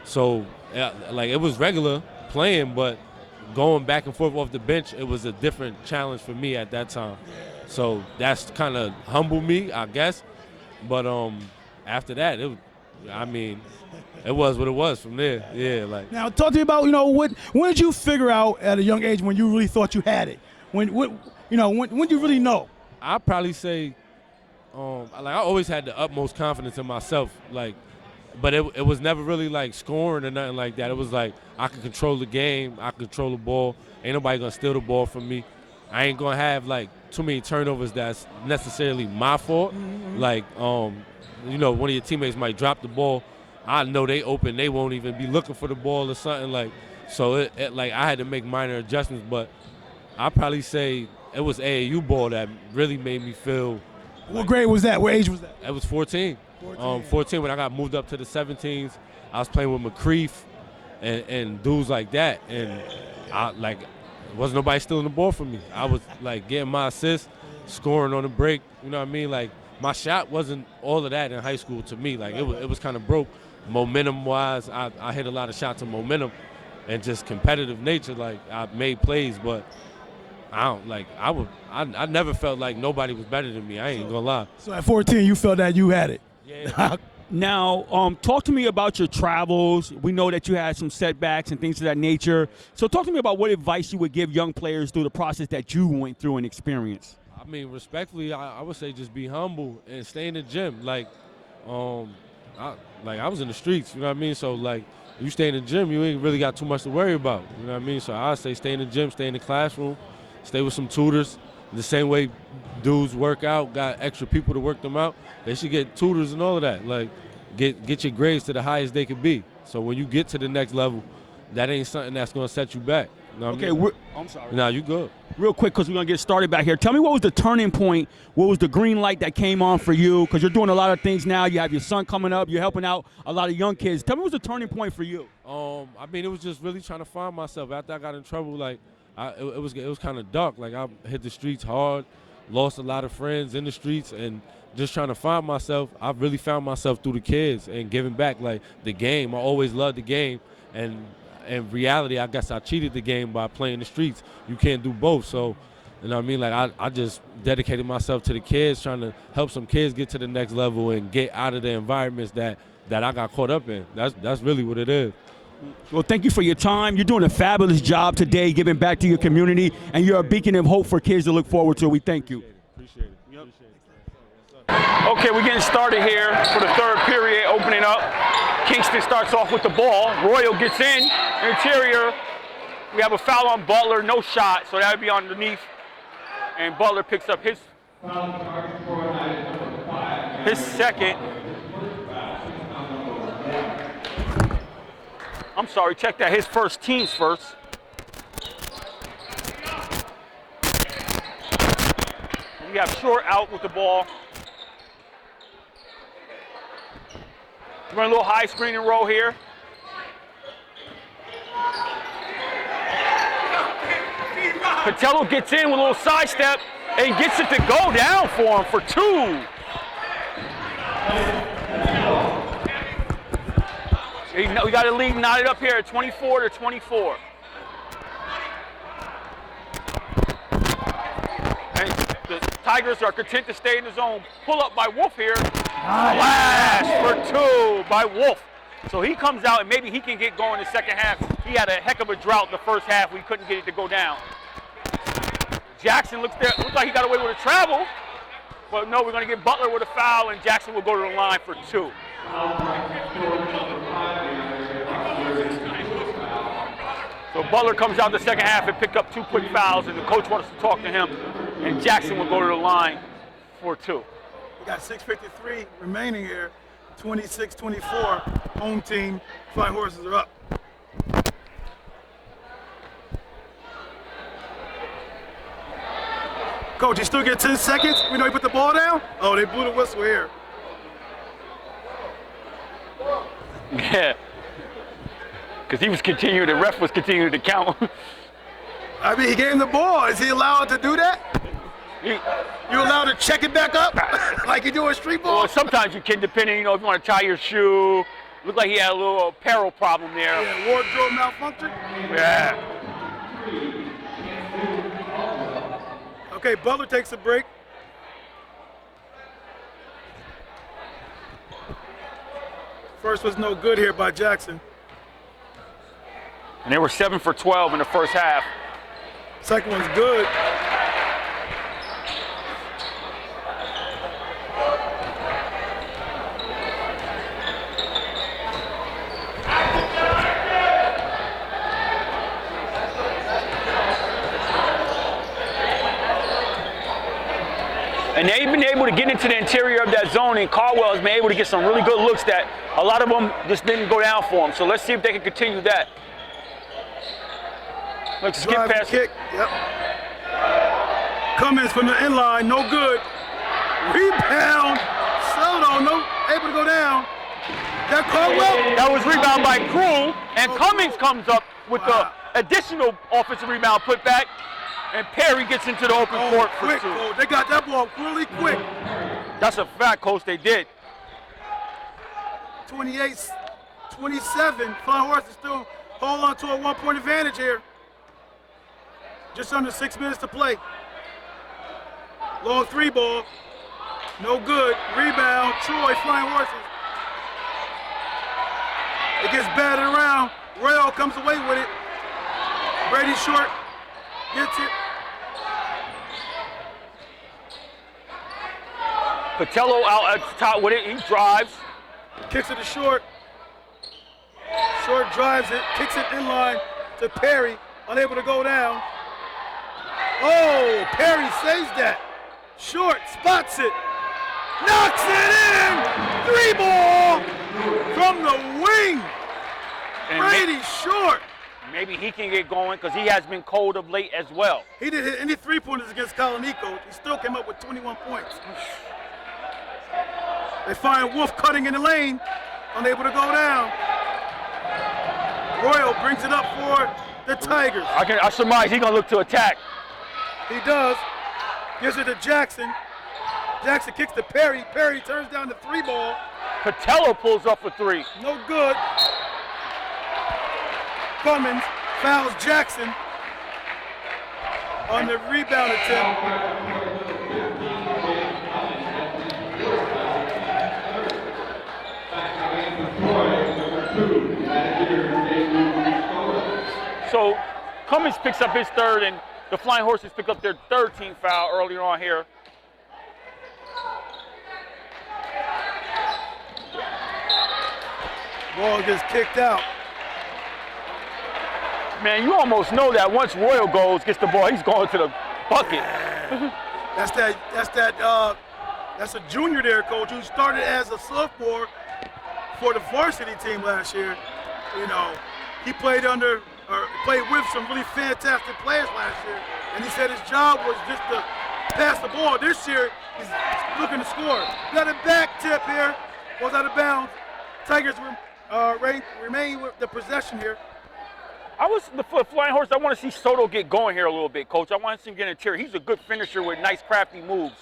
So, it was regular playing, but going back and forth off the bench, it was a different challenge for me at that time. So that's kind of humbled me, I guess. But after that, it was what it was from there. Yeah, Now, talk to me about when did you figure out at a young age when you really thought you had it? When you really know? I'd probably say, I always had the utmost confidence in myself, but it was never really scoring or nothing like that. It was I could control the game, I could control the ball. Ain't nobody gonna steal the ball from me. I ain't gonna have too many turnovers that's necessarily my fault. One of your teammates might drop the ball. I know they open, they won't even be looking for the ball or something So I had to make minor adjustments, but I'd probably say it was AAU ball that really made me feel. What grade was that? What age was that? It was 14. 14 when I got moved up to the 17s. I was playing with McCreef and dudes like that, and wasn't nobody stealing the ball from me. I was getting my assists, scoring on the break. You know what I mean? My shot wasn't all of that in high school to me. It was kind of broke. Momentum-wise, I hit a lot of shots of momentum and just competitive nature. I made plays, but I never felt like nobody was better than me. I ain't gonna lie. So at 14, you felt that you had it. Yeah. Now, talk to me about your travels. We know that you had some setbacks and things of that nature. So talk to me about what advice you would give young players through the process that you went through and experienced. I mean, respectfully, I would say just be humble and stay in the gym. I was in the streets, you know what I mean? So, you stay in the gym, you ain't really got too much to worry about, you know what I mean? So I say stay in the gym, stay in the classroom, stay with some tutors. The same way dudes work out, got extra people to work them out, they should get tutors and all of that. Get your grades to the highest they could be. So when you get to the next level, that ain't something that's going to set you back. know what I Okay, mean? I'm sorry. Nah, you good. Real quick, because we're going to get started back here. Tell me what was the turning point? What was the green light that came on for you? Because you're doing a lot of things now. You have your son coming up. You're helping out a lot of young kids. Tell me what was the turning point for you? I mean, it was just really trying to find myself. After I got in trouble, like, it was kind of dark. Like, I hit the streets hard, lost a lot of friends in the streets, and just trying to find myself. I really found myself through the kids and giving back, like, the game. I always loved the game, and in reality, I guess I cheated the game by playing the streets. You can't do both, so, you know what I mean? Like, I just dedicated myself to the kids, trying to help some kids get to the next level and get out of the environments that I got caught up in. That's really what it is. Well, thank you for your time. You're doing a fabulous job today, giving back to your community, and you're a beacon of hope for kids to look forward to. We thank you. Appreciate it. Okay, we're getting started here for the third period, opening up. Kingston starts off with the ball. Royal gets in. Interior, we have a foul on Butler, no shot, so that would be underneath. And Butler picks up his second. I'm sorry, check that, his first, team's first. We have Short out with the ball. Run a little high screen and roll here. Patello gets in with a little sidestep and gets it to go down for him for two. We got a lead knotted up here at 24-24. And the Tigers are content to stay in the zone. Pull up by Wolf here. Flash for two by Wolf. So he comes out and maybe he can get going in the second half. He had a heck of a drought in the first half. We couldn't get it to go down. Jackson looked like he got away with a travel. But no, we're going to get Butler with a foul and Jackson will go to the line for two. So Butler comes out the second half and picked up two quick fouls, and the coach wants to talk to him, and Jackson will go to the line for two. We got 6:53 remaining here. 26-24. Home team. Flying Horses are up. Coach, you still get 10 seconds? We know you put the ball down? Oh, they blew the whistle here. Yeah. Because he was continuing, the ref was continuing to count. I mean, he gave him the ball. Is he allowed to do that? You allowed to check it back up like you do in street ball? Well, sometimes you can, depending, if you want to tie your shoe. Looked like he had a little apparel problem there. Yeah, wardrobe malfunction? Yeah. Okay, Butler takes a break. First was no good here by Jackson. And they were 7 for 12 in the first half. Second one's good. And they've been able to get into the interior of that zone, and Caldwell has been able to get some really good looks that a lot of them just didn't go down for him. So let's see if they can continue that. Look, skip Drive pass. kick. Yep. Cummins from the inline, no good. Rebound. Soto, no, able to go down. That Caldwell? That was rebound by Crew, and Cummins comes up with the additional offensive rebound put back, and Perry gets into the open court for quick, two. Coach. They got that ball really quick. That's a fact, Coach, they did. 28-27. Flying Horses still hold on to a 1-point advantage here. Just under 6 minutes to play. Long three ball. No good. Rebound. Troy, Flying Horses. It gets batted around. Royal comes away with it. Brady Short gets it. Patello out at the top with it. He drives. Kicks it to Short. Short drives it. Kicks it inline to Perry. Unable to go down. Oh, Perry saves that. Short spots it. Knocks it in. 3-ball from the wing. And Brady Short. Maybe he can get going because he has been cold of late as well. He didn't hit any three-pointers against Colony, Coach. He still came up with 21 points. They find Wolf cutting in the lane, unable to go down. Royal brings it up for the Tigers. I surmise he's gonna look to attack. He does. Gives it to Jackson. Jackson kicks to Perry. Perry turns down the three ball. Patello pulls up for three. No good. Cummins fouls Jackson on the rebound attempt. So Cummins picks up his third, and the Flying Horses pick up their third team foul earlier on here. Ball gets kicked out. Man, you almost know that once Royal gets the ball, he's going to the bucket. That's a junior there, Coach, who started as a sophomore for the varsity team last year. You know, he played with some really fantastic players last year, and he said his job was just to pass the ball. This year, he's looking to score. Got a back tip here, goes out of bounds. Tigers remain with the possession here. For the Flying Horse, I want to see Soto get going here a little bit, Coach. I want to see him get interior. He's a good finisher with nice, crafty moves.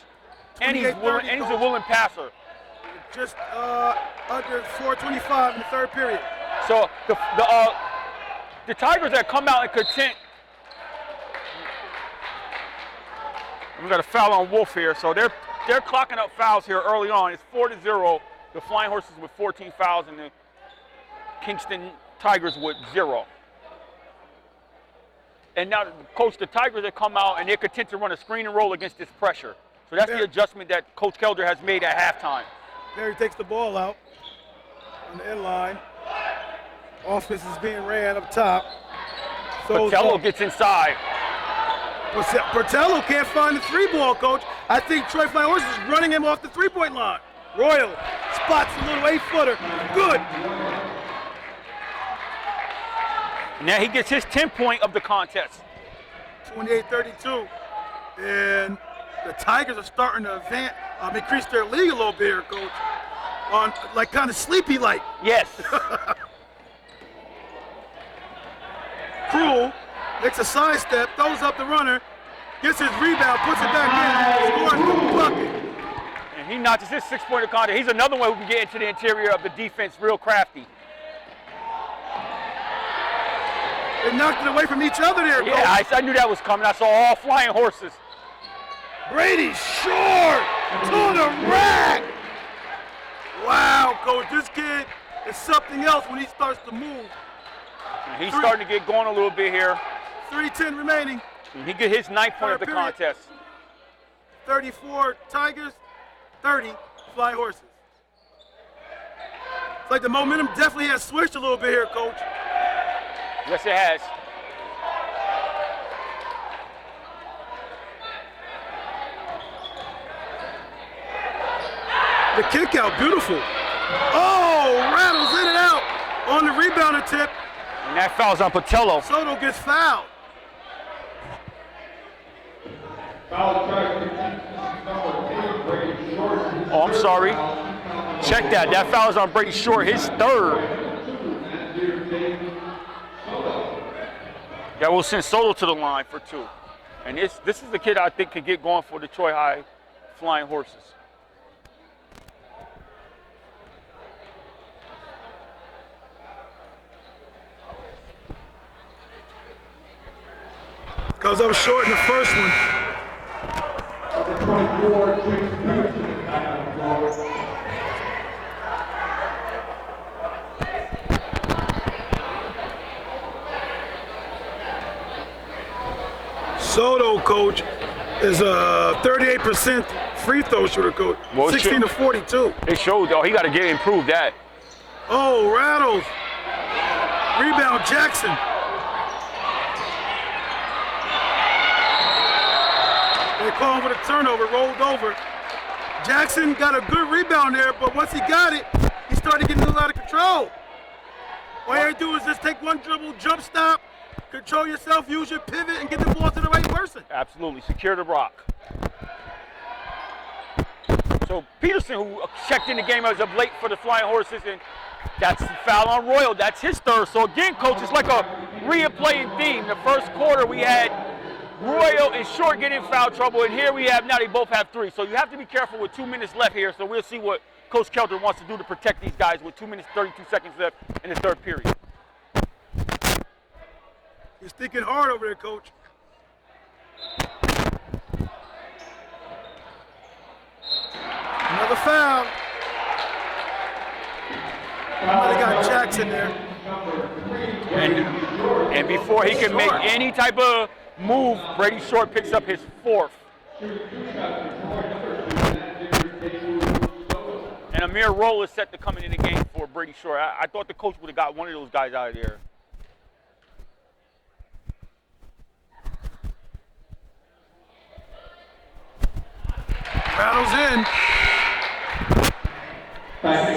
And he's a willing passer. Just under 4:25 in the third period. So the Tigers that come out and content. We got a foul on Wolf here, so they're clocking up fouls here early on. It's 4-0. The Flying Horses with 14 fouls, and the Kingston Tigers with 0. And now, Coach, the Tigers have come out and they're content to run a screen and roll against this pressure. So that's the adjustment that Coach Kelder has made at halftime. Perry takes the ball out on the end line. Offense is being ran up top. Patello gets inside. Patello can't find the three ball, Coach. I think Troy Flying Horses is running him off the three-point line. Royal spots a little 8-footer. Good. Now he gets his 10-point of the contest. 28-32. And the Tigers are starting to increase their lead a little bit here, Coach. On like kind of sleepy like. Yes. Cruel makes a sidestep, throws up the runner, gets his rebound, puts it back in, scores the bucket. And he notches his 6-pointer contest. He's another one who can get into the interior of the defense real crafty. They knocked it away from each other there, Coach. Yeah, I knew that was coming. I saw all Flying Horses. Brady short to the rack. Wow, Coach, this kid is something else when he starts to move. And he's starting to get going a little bit here. 3:10 remaining. And he get his 9th point of the contest. 34 Tigers, 30 Flying Horses. It's like the momentum definitely has switched a little bit here, Coach. Yes, it has. The kick out, beautiful. Oh, rattles in and out on the rebound attempt. And that foul's on Patello. Soto gets fouled. Oh, I'm sorry. Check that. That foul's on Brady Short, his 3rd. Yeah, we'll send Soto to the line for 2. And this is the kid I think could get going for the Troy High Flying Horses. Goes up short in the first one. Soto, Coach, is a 38% free throw shooter, Coach. Well, 16 to 42. It showed, though. He got to improve that. Oh, rattles. Rebound, Jackson. They call him for the turnover, rolled over. Jackson got a good rebound there, but once he got it, he started getting a little out of control. All he had to do was just take one dribble, jump stop, Control yourself, use your pivot, and get the ball to the right person. Absolutely. Secure the rock. So Peterson, who checked in the game as of late for the Flying Horses, and that's the foul on Royal. That's his third. So again, Coach, it's like a replaying theme. The first quarter we had Royal and Short get in foul trouble, and here we have now they both have 3. So you have to be careful with 2 minutes left here. So we'll see what Coach Kelter wants to do to protect these guys with 2 minutes 32 seconds left in the third period. He's thinking hard over there, Coach. Another foul. They got Jackson there. And before he can make any type of move, Brady Short picks up his 4th. And Amir Roll is set to come into the game for Brady Short. I thought the coach would have got one of those guys out of there. Rattles in.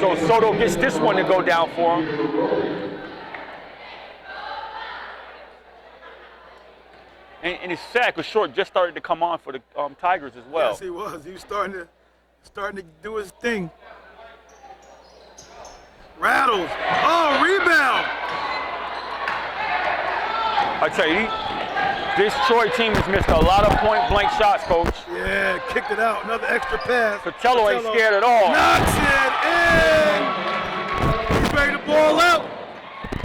So Soto gets this one to go down for him. And it's sad because Short just started to come on for the Tigers as well. Yes, he was. He was starting to do his thing. Rattles. Oh, rebound. I tell you, this Troy team has missed a lot of point-blank shots, Coach. Yeah, kicked it out. Another extra pass. Patello ain't scared at all. Knocks it in. He's ready to ball out.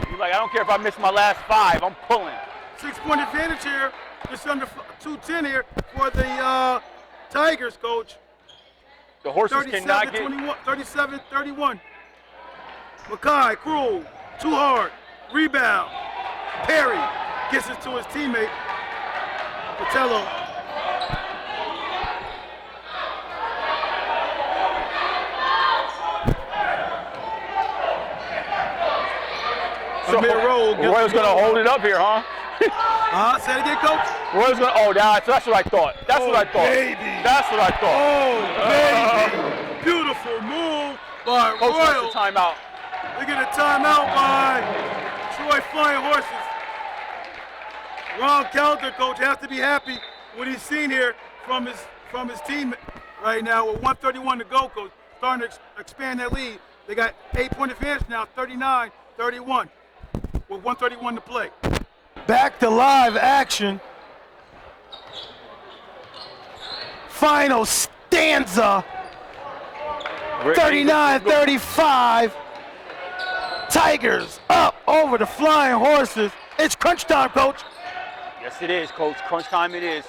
He's like, I don't care if I miss my last 5. I'm pulling. 6-point advantage here. Just under 2:10 here for the Tigers, Coach. The Horses cannot get... 37-31. Mackay, Krul, too hard. Rebound. Perry gets it to his teammate. Patello. So Roy's going to hold it up here, huh? Say it again, Coach. Roy's going to... Oh, that's what I thought. That's what I thought. Baby. That's what I thought. Oh, baby. Beautiful move by Coach Royal. wants a timeout. We get a timeout by Troy Flying Horses. Ron Kelter, Coach, has to be happy what he's seen here from his team right now with 1:31 to go, Coach. Starting to expand that lead. They got 8-point advantage now, 39-31, with 1:31 to play. Back to live action. Final stanza. 39-35. Tigers up over the Flying Horses. It's crunch time, Coach. Yes, it is, Coach. Crunch time it is.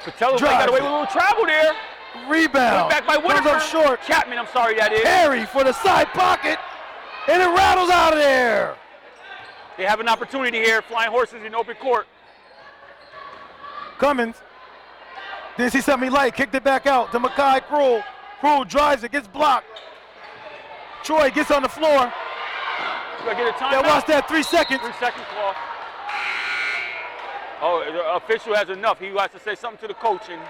Patello got away with a little travel there. Rebound. Went back by Whitaker. Comes up short. Chapman, I'm sorry, that is. Perry for the side pocket. And it rattles out of there. They have an opportunity here. Flying Horses in open court. Cummins. Didn't see something he liked. Kicked it back out to Mackay Krul. Krul drives it, gets blocked. Troy gets on the floor. Get a timeout. Yeah, watch that, 3 seconds. 3 second call. Oh, the official has enough. He has to say something to the coach, and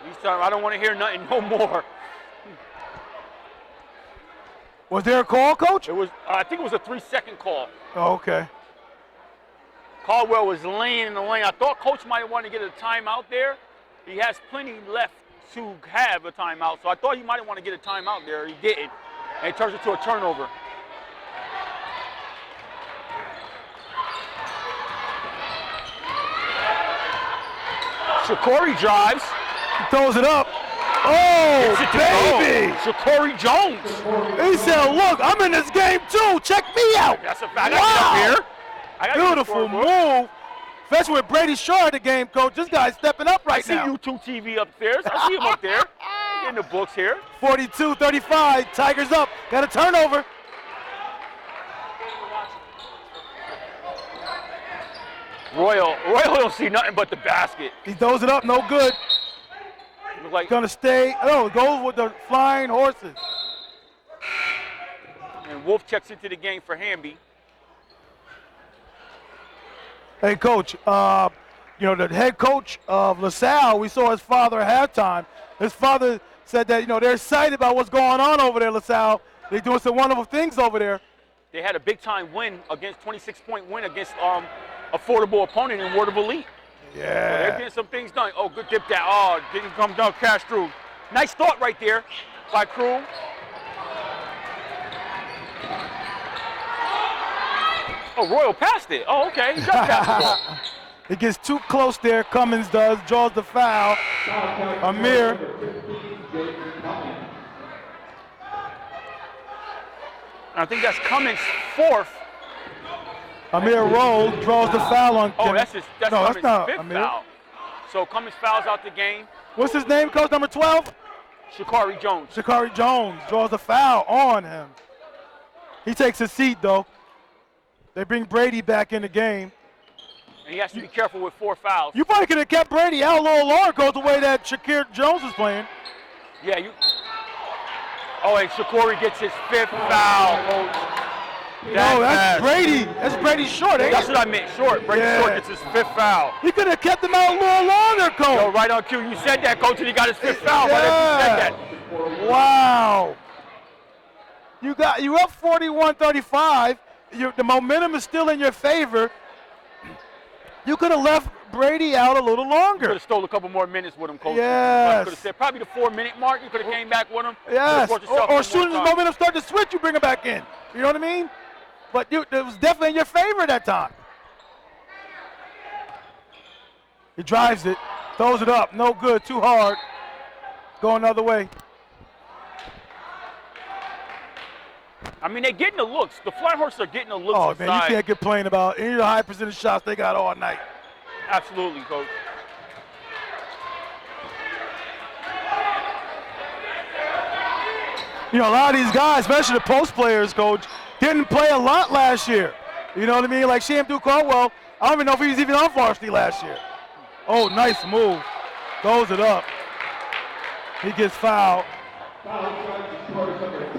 he's telling him, I don't want to hear nothing no more. Was there a call, Coach? It was. I think it was a 3 second call. Oh, okay. Caldwell was laying in the lane. I thought Coach might want to get a timeout there. He has plenty left to have a timeout, so I thought he might want to get a timeout there. He didn't, and it turns into a turnover. Shakori drives. He throws it up. Oh, baby! Shakori Jones. He said, look, I'm in this game too. Check me out. That's a fact. Wow. Beautiful move. Especially with Brady Short at the game, Coach. This guy's stepping up right now. I see YouTube TV upstairs. I see him up there in the books here. 42-35. Tigers up. Got a turnover. Royal don't see nothing but the basket. He throws it up, no good. Looks like gonna stay. Oh, goes with the Flying Horses. And Wolf checks into the game for Hamby. Hey, Coach. The head coach of LaSalle, we saw his father at halftime. His father said that they're excited about what's going on over there, LaSalle. They're doing some wonderful things over there. They had a big-time win against 26-point win against a affordable opponent in Ward of Elite. So they're getting some things done. Oh, good dip down. Oh, didn't come down, cash through. Nice thought right there by Crew. Oh, Royal passed it. Oh, okay. He does pass the ball. It gets too close there. Cummins does, draws the foul. Amir. I think that's Cummins' fourth. Amir rolls, draws the foul on Oh, Cummins. that's No, Cummins' that's not fifth Amir. foul. So Cummins fouls out the game. What's his name, coach? Number 12? Shakari Jones. Shakari Jones draws the foul on him. He takes a seat, though. They bring Brady back in the game. And he has to be careful with 4 fouls. You probably could have kept Brady out a little longer the way that Shakir Jones is playing. Yeah, you. Oh, and Shakari gets his 5th foul, coach. No, that's Brady. That's Brady Short, ain't That's it? what I meant. Short. Brady Short gets his 5th foul. He could have kept him out a little longer, coach. Yo, right on cue. You said that, coach, and he got his 5th foul. Right after you said that. Wow. You up 41-35. The momentum is still in your favor. You could have left Brady out a little Could longer. have stole a couple more minutes with him, coach. Yes. Could have said probably the 4-minute mark. You could have came back with him. Yes. Could've forced yourself Or as some more soon as the time. momentum started to switch, you bring him back in. You know what I mean? But it was definitely in your favor that time. He drives it, throws it up. No good. Too hard. Go another way. I mean, they're getting the looks. The Flying Horses are getting the looks Oh, inside. man, you can't complain about any of the high percentage shots they got all night. Absolutely, coach. You know, a lot of these guys, especially the post players, coach, didn't play a lot last year. You know what I mean? Like Shamdu Caldwell, I don't even know if he was even on varsity last year. Oh, nice move. Throws it up. He gets fouled.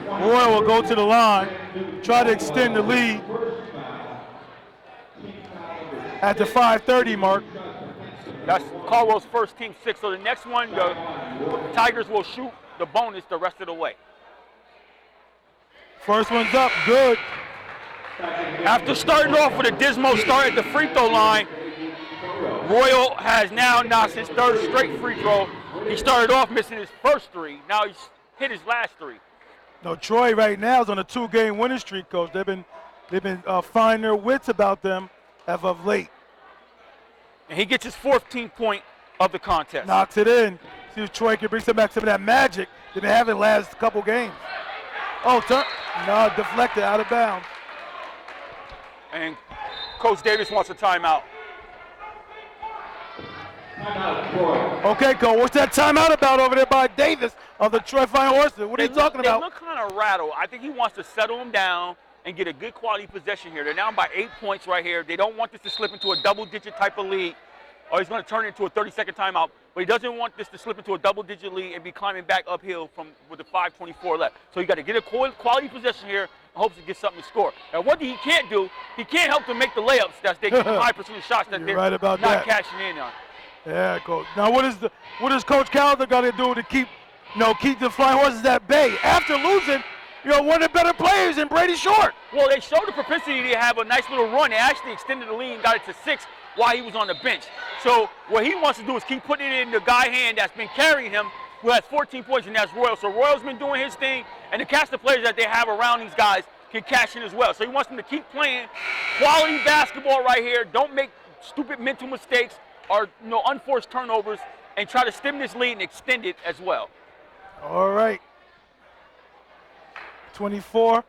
Roy will go to the line, try to extend the lead at the 5:30 mark. That's Caldwell's first team 6. So the next one, the Tigers will shoot the bonus the rest of the way. First one's up, good. After starting off with a dismal start at the free throw line, Royal has now knocked his 3rd straight free throw. He started off missing his first 3. Now he's hit his last 3. No, Troy right now is on a 2-game winning streak, coach. They've been finding their wits about them as of late. And he gets his 14th point of the contest. Knocks it in. See if Troy can bring some back some of that magic that they have in the last couple games. Oh, no, deflected out of bounds. And Coach Davis wants a timeout. Okay, Cole, what's that timeout about over there by Davis of the Troy Flying Horses? What are you talking about? They look kind of rattled. I think he wants to settle them down and get a good quality possession here. They're down by 8 points right here. They don't want this to slip into a double-digit type of lead, or he's going to turn it into a 30-second timeout. But he doesn't want this to slip into a double-digit lead and be climbing back uphill with the 5:24 left. So you got to get a quality possession here and hopes to get something to score. Now, what he can't do, he can't help them make the layups. That's they get 5% shots that You're they're right about not that. cashing in on. Yeah, Coach. Now, what is Coach Calder going to do to keep the Flying Horses at bay after losing, one of the better players in Brady Short? Well, they showed the propensity to have a nice little run. They actually extended the lead and got it to 6 while he was on the bench. So what he wants to do is keep putting it in the guy hand that's been carrying him, who has 14 points, and that's Royal. So Royal's been doing his thing, and the cast of players that they have around these guys can cash in as well. So he wants them to keep playing quality basketball right here. Don't make stupid mental mistakes or unforced turnovers, and try to stem this lead and extend it as well. All right. 5:24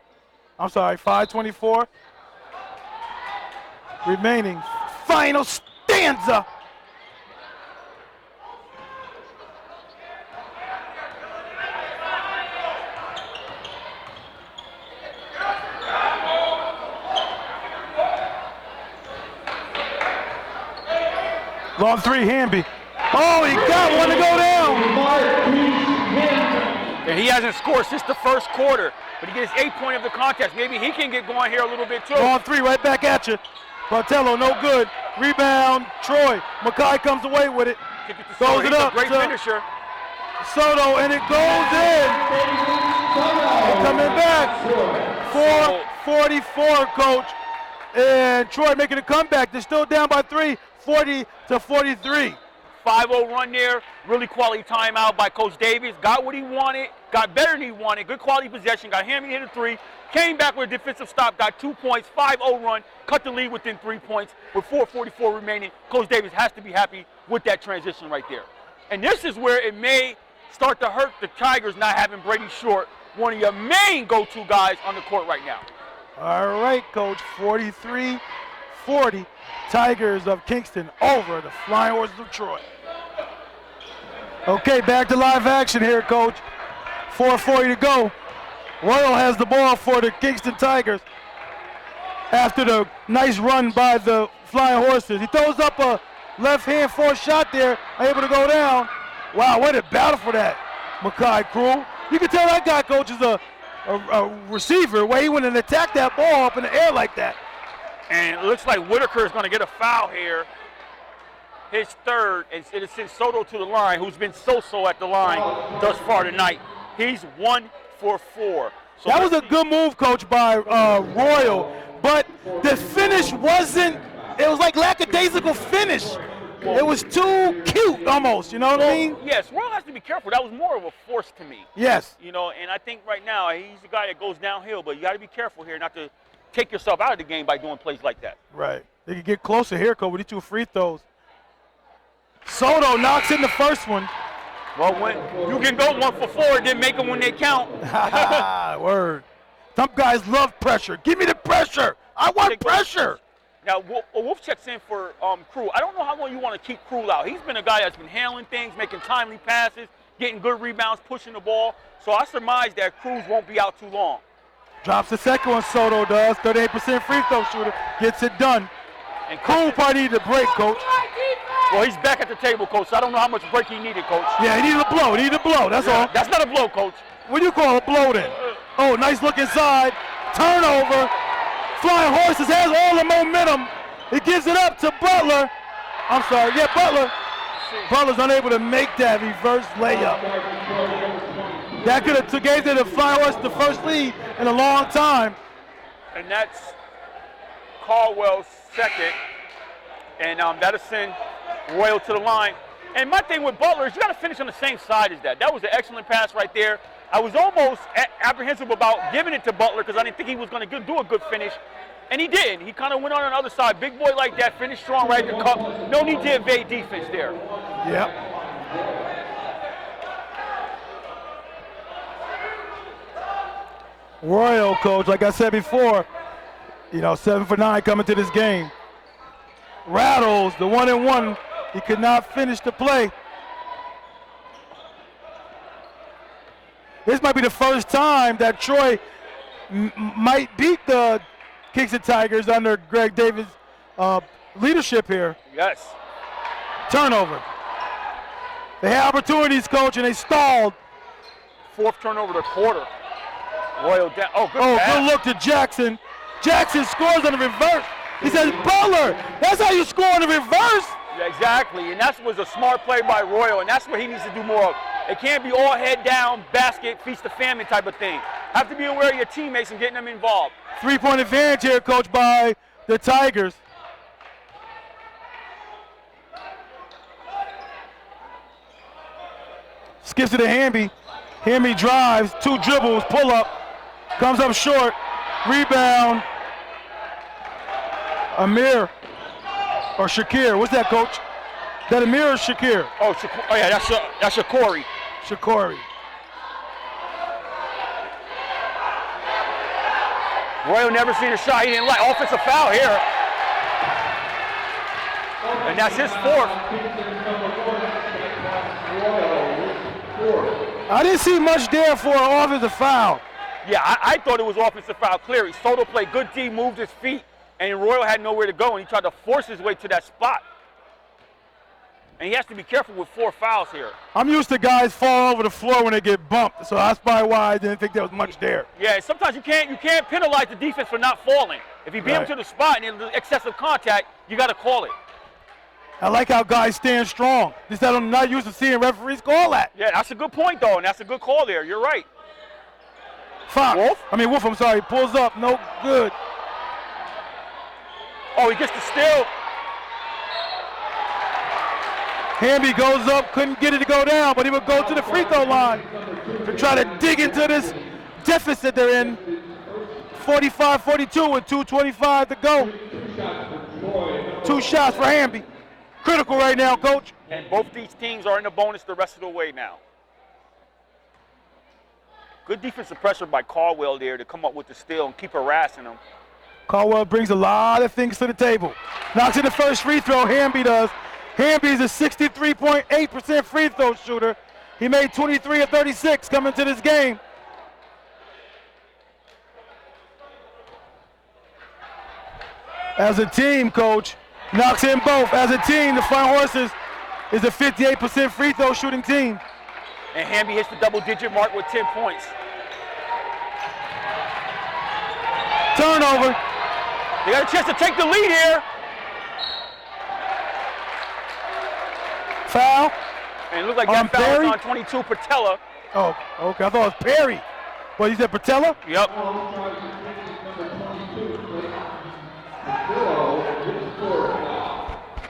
remaining. Final stanza. Long 3, Hamby. Oh, he got one to go down. And he hasn't scored since the first quarter, but he gets 8 point of the contest. Maybe he can get going here a little bit too. Long 3, right back at you. Bartello, no good. Rebound, Troy. Mackay comes away with it. Throws it up. Great finisher. Soto, and it goes in. It coming back. 4:44, coach. And Troy making a comeback. They're still down by 3, 40-43. 5-0 run there. Really quality timeout by Coach Davis. Got what he wanted. Got better than he wanted. Good quality possession. Got him, he hit a 3. Came back with a defensive stop. Got 2 points. 5-0 run. Cut the lead within 3 points. With 4:44 remaining, Coach Davis has to be happy with that transition right there. And this is where it may start to hurt the Tigers not having Brady Short, one of your main go-to guys on the court right now. All right, Coach. 43-40. Tigers of Kingston over the Flying Horses of Troy. Okay, back to live action here, Coach. 4:40 to go. Royal has the ball for the Kingston Tigers after the nice run by the Flying Horses. He throws up a left-hand forced shot there, able to go down. Wow, what a battle for that, Makai Crew. You can tell that guy, Coach, is a receiver, where he went and attacked that ball up in the air like that. And it looks like Whitaker is going to get a foul here. His third, and it sends Soto to the line, who's been so-so at the line thus far tonight. He's 1 for 4. So that was a good move, Coach, by Royal, but the finish wasn't, it was like lackadaisical finish. It was too cute almost, you know what I mean? Yes, Royal has to be careful. That was more of a force to me. Yes. You know, and I think right now he's the guy that goes downhill, but you got to be careful here not to take yourself out of the game by doing plays like that. Right. They can get closer here, Coach, with these 2 free throws. Soto knocks in the first one. Well, when you can go 1 for 4, then make them when they count. Word. Some guys love pressure. Give me the pressure. I want pressure. Now, Wolf checks in for Crew. I don't know how long you want to keep Crew out. He's been a guy that's been handling things, making timely passes, getting good rebounds, pushing the ball. So I surmise that Cruz won't be out too long. Drops the second one, Soto does. 38% free throw shooter. Gets it done. And Crew probably needed a break, Coach. Well, he's back at the table, Coach, so I don't know how much break he needed, Coach. Yeah, he needed a blow. He needed a blow. That's all. That's not a blow, Coach. What do you call a blow then? Oh, nice look inside. Turnover. Flying Horses has all the momentum. He gives it up to Butler. I'm sorry. Yeah, Butler. Butler's unable to make that reverse layup. That could have gave the Flying Horses the first lead in a long time. And that's Caldwell's second. And that'll send Royal to the line. And my thing with Butler is you got to finish on the same side as that. That was an excellent pass right there. I was almost apprehensive about giving it to Butler because I didn't think he was going to do a good finish. And he did. He kind of went on the other side. Big boy like that, finished strong right at the cup. No need to evade defense there. Yep. Royal, Coach, like I said before, 7 for 9 coming to this game. Rattles the 1-and-1. He could not finish the play. This might be the first time that Troy might beat the Kingston Tigers under Greg Davis' leadership here. Yes. Turnover. They had opportunities, Coach, and they stalled. 4th turnover of the quarter. Royal down. Oh, good pass. Good look to Jackson. Jackson scores on the reverse. He says, Butler, that's how you score on the reverse. Yeah, exactly, and that was a smart play by Royal, and that's what he needs to do more of. It can't be all head down, basket, feast the famine type of thing. Have to be aware of your teammates and getting them involved. 3-point advantage here, Coach, by the Tigers. Skips it to Hamby. Hamby drives, 2 dribbles, pull up, comes up short, rebound. Amir or Shakir. What's that, Coach? That Amir or Shakir? Oh yeah, that's Shakori. Shakori. Royal never seen a shot he didn't like. Offensive foul here. And that's his 4th. I didn't see much there for an offensive foul. Yeah, I thought it was offensive foul, clearly. Soto played good D, moved his feet, and Royal had nowhere to go, and he tried to force his way to that spot. And he has to be careful with 4 fouls here. I'm used to guys fall over the floor when they get bumped, so that's probably why I didn't think there was much there. Yeah, sometimes you can't penalize the defense for not falling. If you beat him to the spot and there's excessive contact, you got to call it. I like how guys stand strong. Just that I'm not used to seeing referees call that. Yeah, that's a good point, though, and that's a good call there. You're right. Fox. Wolf? Wolf, I'm sorry. Pulls up. No good. Oh, he gets the steal. Hamby goes up, couldn't get it to go down, but he would go to the free throw line to try to dig into this deficit they're in. 45-42 with 2:25 to go. 2 shots for Hamby. Critical right now, Coach. And both these teams are in the bonus the rest of the way now. Good defensive pressure by Caldwell there to come up with the steal and keep harassing him. Caldwell brings a lot of things to the table. Knocks in the first free throw, Hamby does. Hamby is a 63.8% free throw shooter. He made 23 of 36 coming to this game. As a team, Coach, knocks in both. As a team, the Flying Horses is a 58% free throw shooting team. And Hamby hits the double-digit mark with 10 points. Turnover. They got a chance to take the lead here. Foul. And it looked like that foul Perry? was on 22, Patella. Oh, okay. I thought it was Perry. Well, you said Patella? Yep.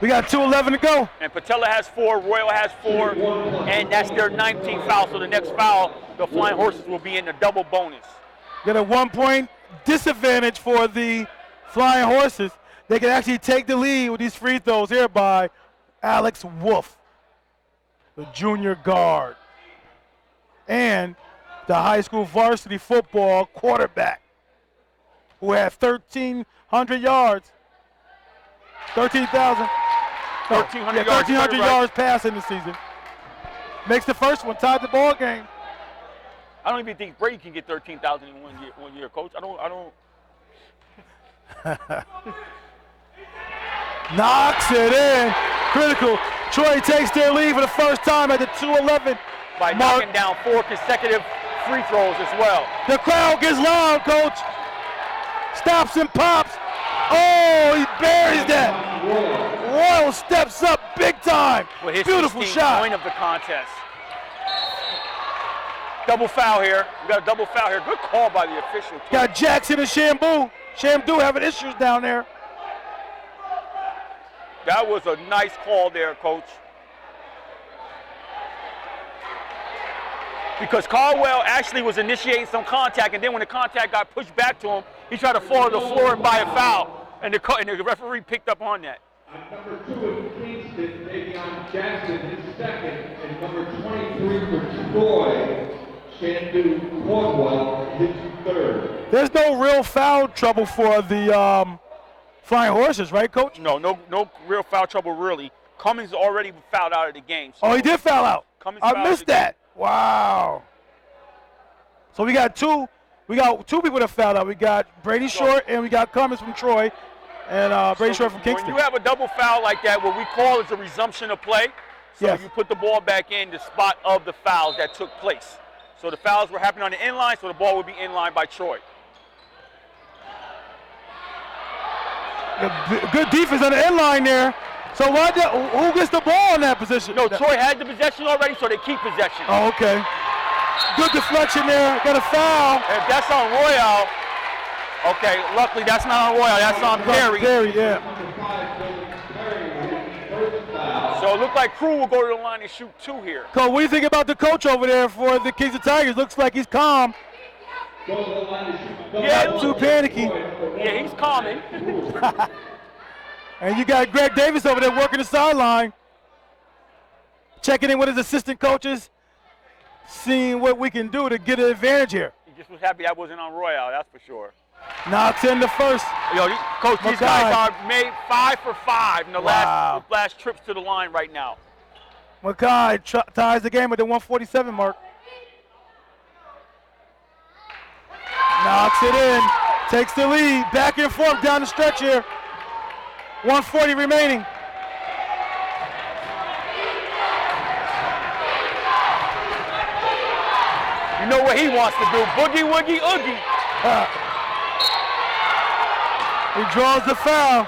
We got 2:11 to go. And Patella has 4, Royal has 4, and that's their 19th foul. So the next foul, the Flying Horses will be in the double bonus. Got a 1-point disadvantage for the Flying Horses. They can actually take the lead with these free throws here by Alex Wolf, the junior guard, and the high school varsity football quarterback, who had 1,300 yards. 13,000. 1,300 yards. 1,300 yards passing this season. Makes the first one, tied the ball game. I don't even think Brady can get 13,000 in 1 year, Coach. I don't. Knocks it in. Critical. Troy takes their lead for the first time at the 2:11 By mark. knocking down 4 consecutive free throws as well. The crowd gets loud, Coach. Stops and pops. Oh, he buries that. Royal steps up big time. With his Beautiful 16th shot. point of the contest. Double foul here. We got a double foul here. Good call by the official. Got Jackson and Shambu. Shambu having issues down there. That was a nice call there, Coach. Because Caldwell actually was initiating some contact, and then when the contact got pushed back to him, he tried to fall to the floor and buy a foul, and the referee picked up on that. Number 2 in Kingston, Davion Jackson, his second, and number 23 for Troy, Shandu Caldwell, his third. There's no real foul trouble for the Flying Horses, right, Coach? No real foul trouble, really. Cummings already fouled out of the game. So Oh, he did foul out. Cummings I fouled missed the game. that. Wow. So we got two people that fouled out. We got Brady Short and we got Cummings from Troy, and Brady Short from Kingston. When you have a double foul like that, what we call is a resumption of play. So Yes. you put the ball back in the spot of the fouls that took place. So the fouls were happening on the inline, so the ball would be inline by Troy. Good defense on the inline there. So who gets the ball in that position? No, Troy had the possession already, so they keep possession. Oh, okay. Good deflection there. Got a foul. If that's on Royale, okay, luckily that's not on Royale, that's on Perry. Perry, yeah. So it looked like Crew will go to the line and shoot 2 here. Coach, what do you think about the coach over there for the Kingston Tigers? Looks like he's calm. Yeah, Not too panicky. Yeah, he's calming. And you got Greg Davis over there working the sideline, checking in with his assistant coaches, seeing what we can do to get an advantage here. He just was happy that wasn't on Royale, that's for sure. Knocks in the first. Yo, Coach, these guys are made 5 for 5 in the Wow. last trips to the line right now. Mackay ties the game at the 147 mark. Knocks it in, takes the lead, back and forth down the stretch here. 140 remaining. You know what he wants to do, boogie, woogie, oogie. He draws the foul.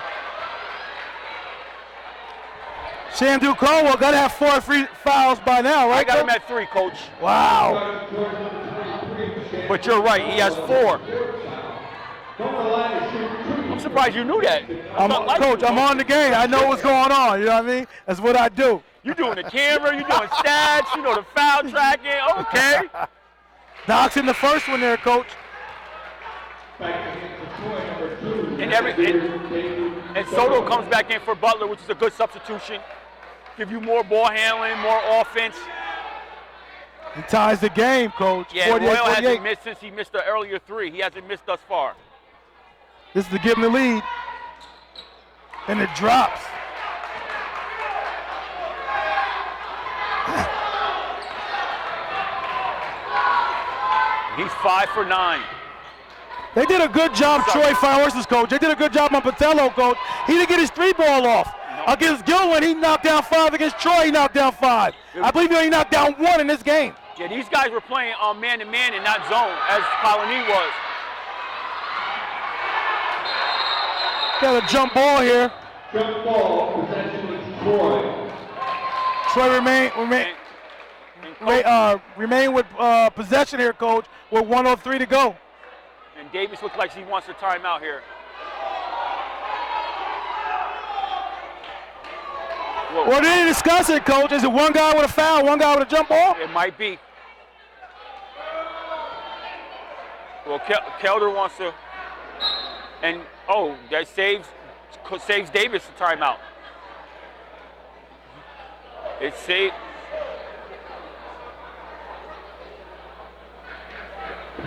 Shandu Caldwell got to have 4 free fouls by now, right? I got him Coach? at 3, Coach. Wow. But you're right, he has 4. I'm surprised you knew that. Coach, I'm on the game. I know what's going on. You know what I mean? That's what I do. You're doing the camera, you're doing stats, you know the foul tracking. Okay. Knocks in the first one there, Coach. And Soto comes back in for Butler, which is a good substitution. Give you more ball handling, more offense. He ties the game, Coach. Yeah, Royal hasn't missed since he missed the earlier 3. He hasn't missed thus far. This is to give him the lead. And it drops. He's 5 for 9. They did a good job, Troy Fine Horses, Coach. They did a good job on Patello, Coach. He didn't get his 3-ball off. Against Gilwin, he knocked down 5. Against Troy, he knocked down 5. I believe he only knocked down 1 in this game. Yeah, these guys were playing man-to-man and not zone, as Colony was. Got a jump ball here. Jump ball, possession is Troy. Troy remain with possession here, Coach, with 1:03 to go. And Davis looks like he wants a timeout here. Whoa. Well, they didn't discuss it, Coach. Is it one guy with a foul, one guy with a jump ball? It might be. Well, Kelder wants to, and that saves Davis a timeout. It's saved.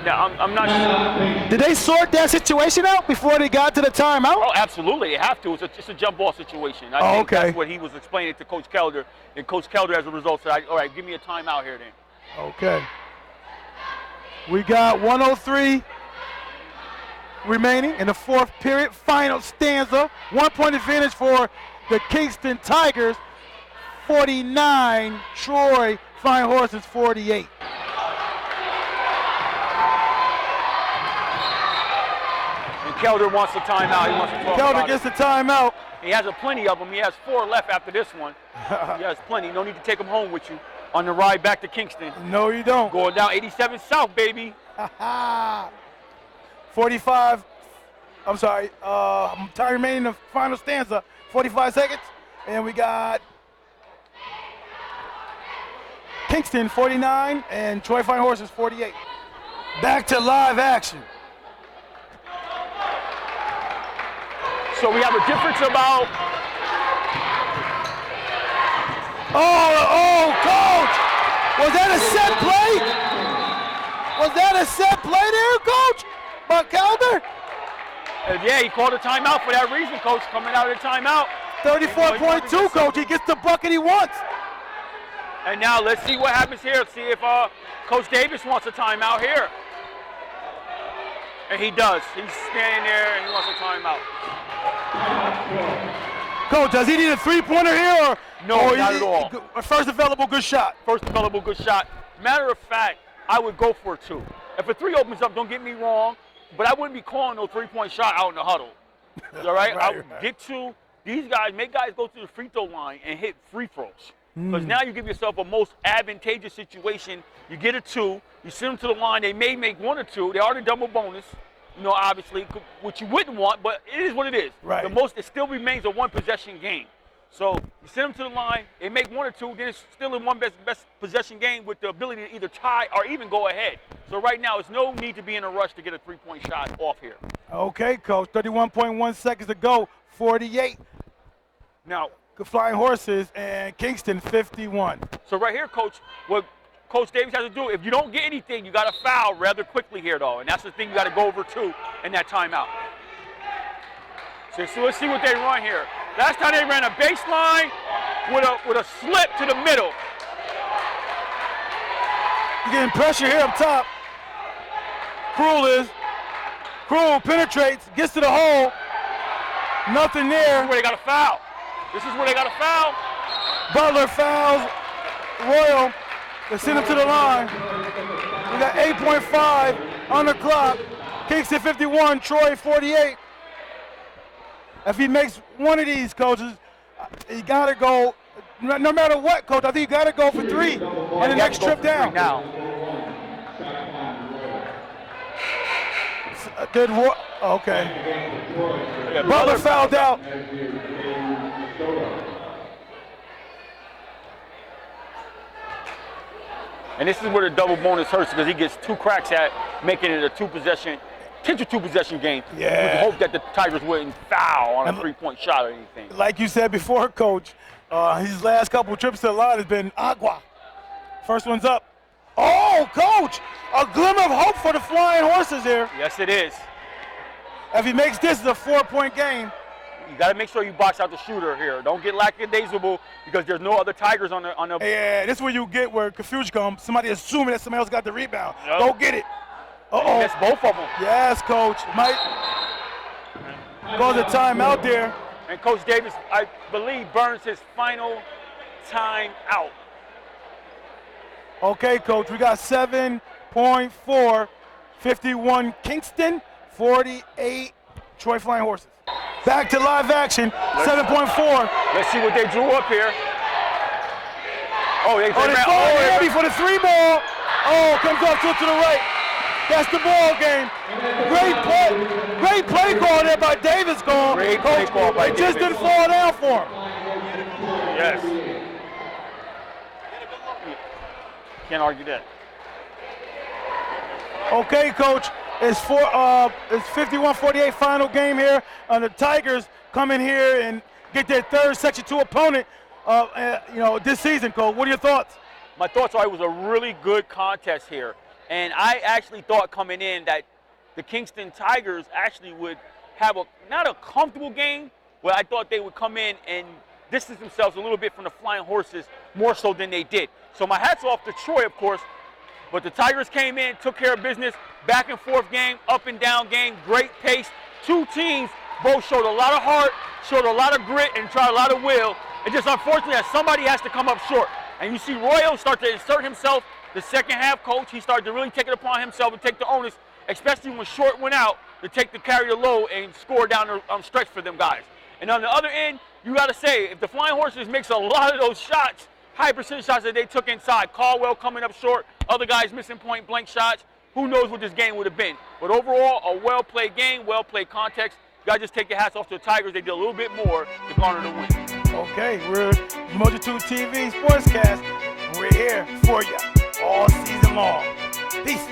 Now, I'm not sure. Did they sort that situation out before they got to the timeout? Oh, absolutely. They have to. It's a jump ball situation. I think okay. That's what he was explaining to Coach Kelder. And Coach Kelder, as a result, said, all right, give me a timeout here then. Okay. We got 1:03 remaining in the 4th period. Final stanza. 1-point advantage for the Kingston Tigers. 49. Troy Fine Horses 48. Kelder wants a timeout. He wants to talk Kelder about gets the timeout. He has plenty of them. He has 4 left after this one. He has plenty. No need to take them home with you on the ride back to Kingston. No, you don't. Going down 87 South, baby. 45. I'm sorry. Time remaining in the final stanza. 45 seconds. And we got Kingston 49 and Troy Fine Horses 48. Back to live action. So we have a difference about. Coach! Was that a set play? Was that a set play there, Coach? By Kelder? Yeah, he called a timeout for that reason, Coach. Coming out of the timeout. 34.2, Coach. He gets the bucket he wants. And now let's see what happens here. Let's see if Coach Davis wants a timeout here. And he does. He's standing there and he wants a timeout. Coach, does he need a 3-pointer here or no? Not at all. First available good shot. First available good shot. Matter of fact, I would go for a 2. If a 3 opens up, don't get me wrong, but I wouldn't be calling no 3-point shot out in the huddle. All right? I would get to these guys, make guys go to the free throw line and hit free throws. Because now you give yourself a most advantageous situation. You get a 2, you send them to the line, they may make 1 or 2, they are the double bonus. Obviously, which you wouldn't want, but it is what it is. Right. It still remains a 1-possession game. So you send them to the line, they make 1 or 2, then it's still in one best possession game with the ability to either tie or even go ahead. So right now, it's no need to be in a rush to get a 3-point shot off here. Okay, Coach. 31.1 seconds to go. 48. Now, Flying Horses and Kingston 51. So right here, Coach, what Coach Davis has to do, if you don't get anything, you got to foul rather quickly here, though. And that's the thing you got to go over to in that timeout. So let's see what they run here. Last time they ran a baseline with a slip to the middle. You're getting pressure here up top. Cruel penetrates, gets to the hole. Nothing there. This is where they got to foul. This is where they got to foul. Butler fouls Royal. They send him to the line. We got 8.5 on the clock. Kingston 51, Troy 48. If he makes one of these, coaches, he got to go, no matter what, Coach, I think you got to go for 3 on the next trip down. Now. Okay. Yeah, Butler fouled out. And this is where the double bonus hurts because he gets 2 cracks at making it a potential two-possession game. Yeah. With the hope that the Tigers wouldn't foul on a And- 3-point shot or anything. Like you said before, Coach, his last couple trips to the line has been agua. First one's up. Oh, Coach, a glimmer of hope for the Flying Horses here. Yes, it is. If he makes this, it's a 4-point game. You got to make sure you box out the shooter here. Don't get lackadaisical because there's no other Tigers on the. Yeah, this is where you get where confusion comes. Somebody assuming that somebody else got the rebound. Yep. Go get it. Uh-oh. That's both of them. Yes, Coach. Might cause a timeout there. And Coach Davis, I believe, burns his final time out. Okay, Coach, we got 7.4, 51 Kingston, 48 Troy Flying Horses. Back to live action, 7.4. Let's see what they drew up here. Oh, they Oh, they fall heavy for the 3 ball. Oh, comes up to the right. That's the ball game. Great play call there by Davis. Great play call by It just Davis. didn't fall down for him. Yes. Can't argue that. Okay, Coach, it's 51-48 final game here. The Tigers come in here and get their third Section 2 opponent, this season, Coach. What are your thoughts? My thoughts are it was a really good contest here. And I actually thought coming in that the Kingston Tigers actually would have not a comfortable game, but I thought they would come in and distance themselves a little bit from the Flying Horses more so than they did. So my hat's off to Troy, of course, but the Tigers came in, took care of business, back and forth game, up and down game, great pace. 2 teams both showed a lot of heart, showed a lot of grit, and tried a lot of will. It's just unfortunate that somebody has to come up short. And you see Royal start to insert himself. The second half, Coach, he started to really take it upon himself and take the onus, especially when Short went out, to carry the load and score down the stretch for them guys. And on the other end, you got to say, if the Flying Horses makes a lot of those shots, high percentage shots that they took inside, Caldwell coming up short, other guys missing point blank shots, who knows what this game would have been. But overall, a well-played game, well-played context. You got to just take your hats off to the Tigers. They did a little bit more to garner the win. Okay, we're Umoja 2 TV Sportscast, and we're here for you all season long. Peace.